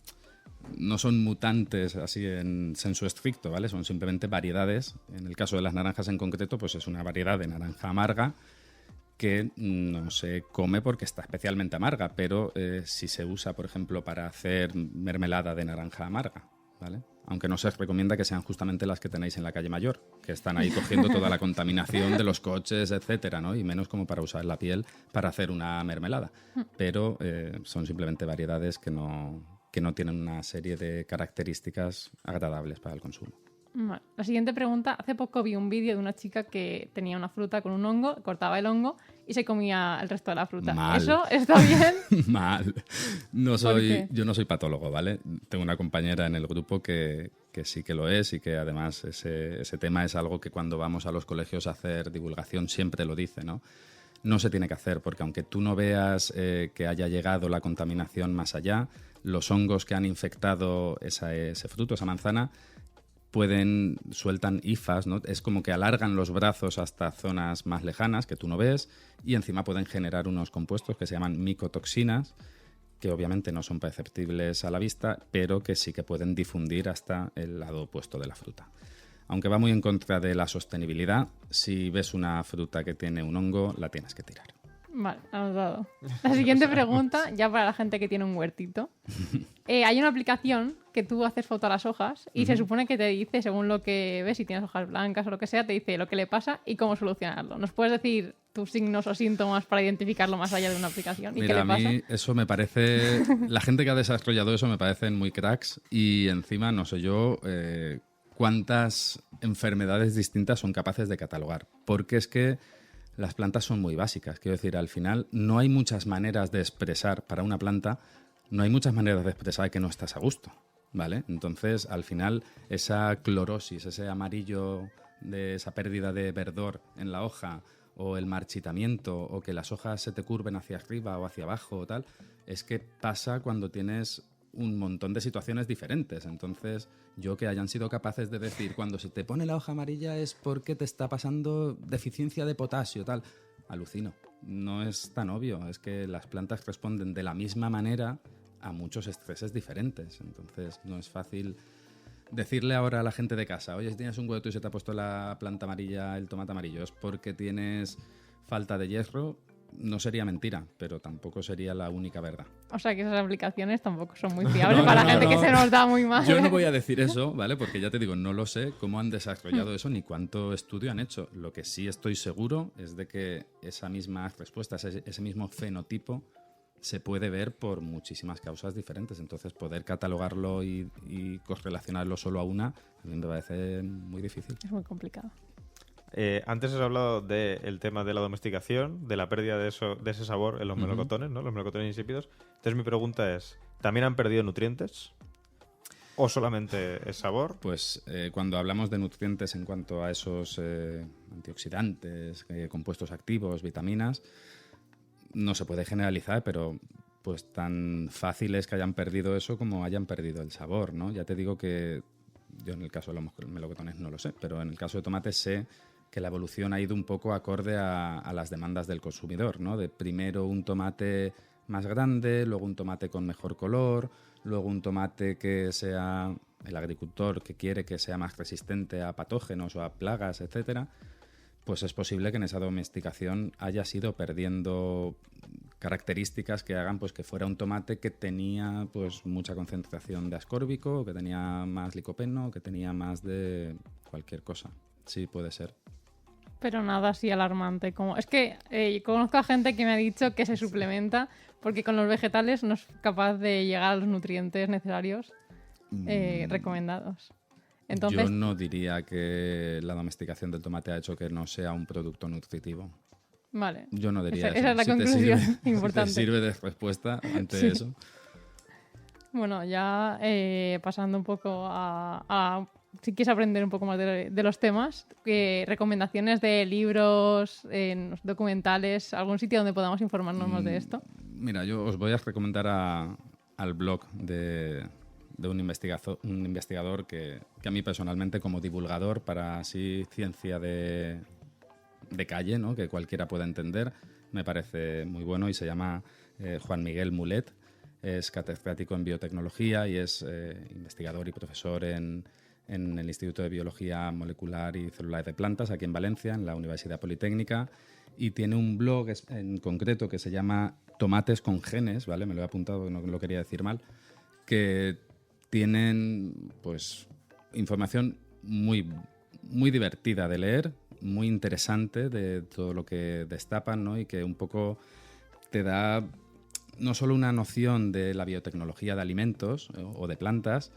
mutantes así en sensu estricto, ¿vale? Son simplemente variedades. En el caso de las naranjas en concreto, pues es una variedad de naranja amarga que no se come porque está especialmente amarga, pero si se usa, por ejemplo, para hacer mermelada de naranja amarga, ¿vale? Aunque no se recomienda que sean justamente las que tenéis en la calle mayor, que están ahí cogiendo toda la contaminación de los coches, etcétera, ¿no? Y menos como para usar la piel para hacer una mermelada. Pero son simplemente variedades que no tienen una serie de características agradables para el consumo. Vale. La siguiente pregunta. Hace poco vi un vídeo de una chica que tenía una fruta con un hongo, cortaba el hongo y se comía el resto de la fruta. Mal. ¿Eso está bien? Mal. qué? Yo no soy patólogo, ¿vale? Tengo una compañera en el grupo que sí que lo es y que además ese tema es algo que cuando vamos a los colegios a hacer divulgación siempre lo dice, ¿no? No se tiene que hacer porque aunque tú no veas que haya llegado la contaminación más allá, los hongos que han infectado ese fruto, esa manzana, sueltan hifas, ¿no? Es como que alargan los brazos hasta zonas más lejanas que tú no ves y encima pueden generar unos compuestos que se llaman micotoxinas, que obviamente no son perceptibles a la vista, pero que sí que pueden difundir hasta el lado opuesto de la fruta. Aunque va muy en contra de la sostenibilidad, si ves una fruta que tiene un hongo, la tienes que tirar. Vale, anotado. La siguiente pregunta, ya para la gente que tiene un huertito. Hay una aplicación que tú haces foto a las hojas y se supone que te dice, según lo que ves, si tienes hojas blancas o lo que sea, te dice lo que le pasa y cómo solucionarlo. ¿Nos puedes decir tus signos o síntomas para identificarlo más allá de una aplicación? ¿Y Mira, qué le pasa? a mí eso me parece... La gente que ha desarrollado eso me parecen muy cracks y encima, no sé yo, cuántas enfermedades distintas son capaces de catalogar. Porque es que las plantas son muy básicas. Quiero decir, al final no hay muchas maneras de expresar para una planta, no hay muchas maneras de expresar que no estás a gusto, ¿vale? Entonces, al final, esa clorosis, ese amarillo de esa pérdida de verdor en la hoja, o el marchitamiento, o que las hojas se te curven hacia arriba o hacia abajo o tal, es que pasa cuando tienes un montón de situaciones diferentes. Entonces, yo que hayan sido capaces de decir cuando se te pone la hoja amarilla es porque te está pasando deficiencia de potasio, tal, alucino. No es tan obvio, es que las plantas responden de la misma manera a muchos estreses diferentes. Entonces, no es fácil decirle ahora a la gente de casa, oye, si tienes un huevo y se te ha puesto la planta amarilla, el tomate amarillo, es porque tienes falta de hierro. No sería mentira, pero tampoco sería la única verdad. O sea que esas aplicaciones tampoco son muy fiables para la gente que se nos da muy mal. Yo no voy a decir eso, ¿vale? Porque ya te digo, no lo sé cómo han desarrollado eso ni cuánto estudio han hecho. Lo que sí estoy seguro es de que esa misma respuesta, ese mismo fenotipo, se puede ver por muchísimas causas diferentes. Entonces, poder catalogarlo y correlacionarlo solo a una, a mí me parece muy difícil. Es muy complicado. Antes has hablado del tema de la domesticación, de la pérdida de ese sabor en los melocotones, ¿no? Los melocotones insípidos. Entonces mi pregunta es, ¿también han perdido nutrientes? ¿O solamente es sabor? Pues cuando hablamos de nutrientes en cuanto a esos antioxidantes, compuestos activos, vitaminas, no se puede generalizar, pero pues tan fácil es que hayan perdido eso como hayan perdido el sabor, ¿no? Ya te digo que yo en el caso de los melocotones no lo sé, pero en el caso de tomates sé que la evolución ha ido un poco acorde a las demandas del consumidor, ¿no? De primero un tomate más grande, luego un tomate con mejor color, luego un tomate que sea el agricultor que quiere que sea más resistente a patógenos o a plagas, etcétera. Pues es posible que en esa domesticación haya ido perdiendo características que hagan pues que fuera un tomate que tenía pues mucha concentración de ascórbico, que tenía más licopeno, que tenía más de cualquier cosa. Sí, puede ser. Pero nada así alarmante. Es que conozco a gente que me ha dicho que se suplementa porque con los vegetales no es capaz de llegar a los nutrientes necesarios recomendados. Entonces, yo no diría que la domesticación del tomate ha hecho que no sea un producto nutritivo. Vale. Yo no diría eso. Esa es la conclusión importante. Si te sirve de respuesta ante eso. Bueno, ya pasando un poco a si quieres aprender un poco más de los temas, recomendaciones de libros, documentales, algún sitio donde podamos informarnos más de esto. Mira, yo os voy a recomendar al blog de un investigador que a mí personalmente como divulgador para así ciencia de calle, ¿no? Que cualquiera pueda entender, me parece muy bueno y se llama Juan Miguel Mulet. Es catedrático en biotecnología y es investigador y profesor en el Instituto de Biología Molecular y Celular de Plantas aquí en Valencia, en la Universidad Politécnica, y tiene un blog en concreto que se llama Tomates con Genes, ¿vale? Me lo he apuntado, no lo quería decir mal, que tienen pues información muy, muy divertida de leer, muy interesante de todo lo que destapan, ¿no? Y que un poco te da no solo una noción de la biotecnología de alimentos o de plantas,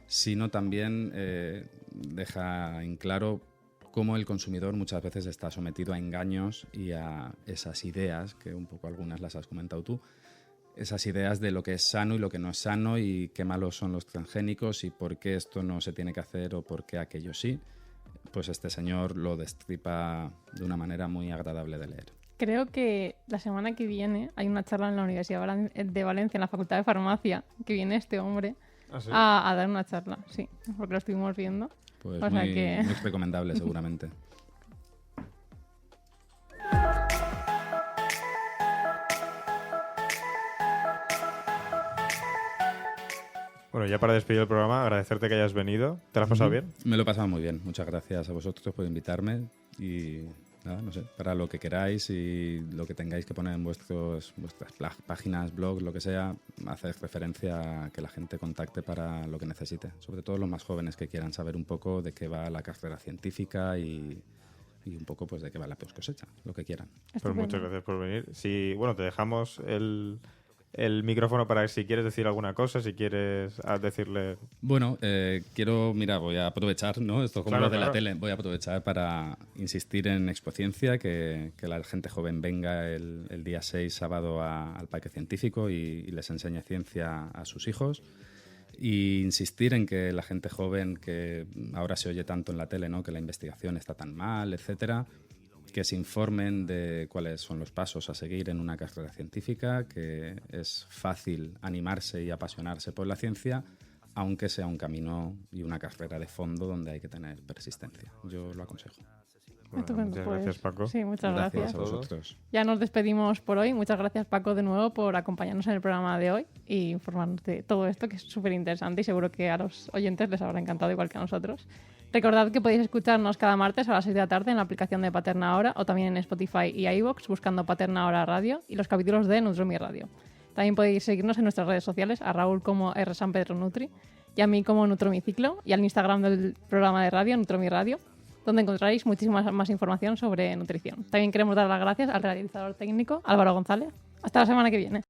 sino también deja en claro cómo el consumidor muchas veces está sometido a engaños y a esas ideas, que un poco algunas las has comentado tú, esas ideas de lo que es sano y lo que no es sano y qué malos son los transgénicos y por qué esto no se tiene que hacer o por qué aquello sí. Pues este señor lo destripa de una manera muy agradable de leer. Creo que la semana que viene hay una charla en la Universidad de Valencia, en la Facultad de Farmacia, que viene este hombre a dar una charla, sí, porque lo estuvimos viendo. Pues o sea que... muy recomendable seguramente. Bueno, ya para despedir el programa, agradecerte que hayas venido. ¿Te lo has pasado bien? Me lo he pasado muy bien. Muchas gracias a vosotros por invitarme y nada, no sé, para lo que queráis y lo que tengáis que poner en vuestras páginas, blogs, lo que sea, hacer referencia a que la gente contacte para lo que necesite. Sobre todo los más jóvenes que quieran saber un poco de qué va la carrera científica y un poco pues de qué va la cosecha, lo que quieran. Pues muchas gracias por venir. Bueno, te dejamos el micrófono para si quieres decir alguna cosa, si quieres decirle... Bueno, voy a aprovechar, ¿no? Esto como claro, lo de la tele, voy a aprovechar para insistir en Expociencia, que la gente joven venga el día 6, sábado, al Parque Científico y les enseñe ciencia a sus hijos. Y insistir en que la gente joven, que ahora se oye tanto en la tele, ¿no?, que la investigación está tan mal, etcétera, que se informen de cuáles son los pasos a seguir en una carrera científica, que es fácil animarse y apasionarse por la ciencia, aunque sea un camino y una carrera de fondo donde hay que tener persistencia. Yo lo aconsejo. Bueno, Estupendo, muchas pues, gracias, Paco. Sí, muchas gracias. a vosotros. Ya nos despedimos por hoy. Muchas gracias, Paco, de nuevo por acompañarnos en el programa de hoy y informarnos de todo esto, que es súper interesante y seguro que a los oyentes les habrá encantado igual que a nosotros. Recordad que podéis escucharnos cada martes a las 6 de la tarde en la aplicación de Paterna Ahora o también en Spotify y iVoox buscando Paterna Ahora Radio y los capítulos de Nutromi Radio. También podéis seguirnos en nuestras redes sociales, a Raúl como rsanpedronutri y a mí como Nutromiciclo y al Instagram del programa de radio, Nutromi Radio, donde encontraréis muchísima más información sobre nutrición. También queremos dar las gracias al realizador técnico, Álvaro González. Hasta la semana que viene.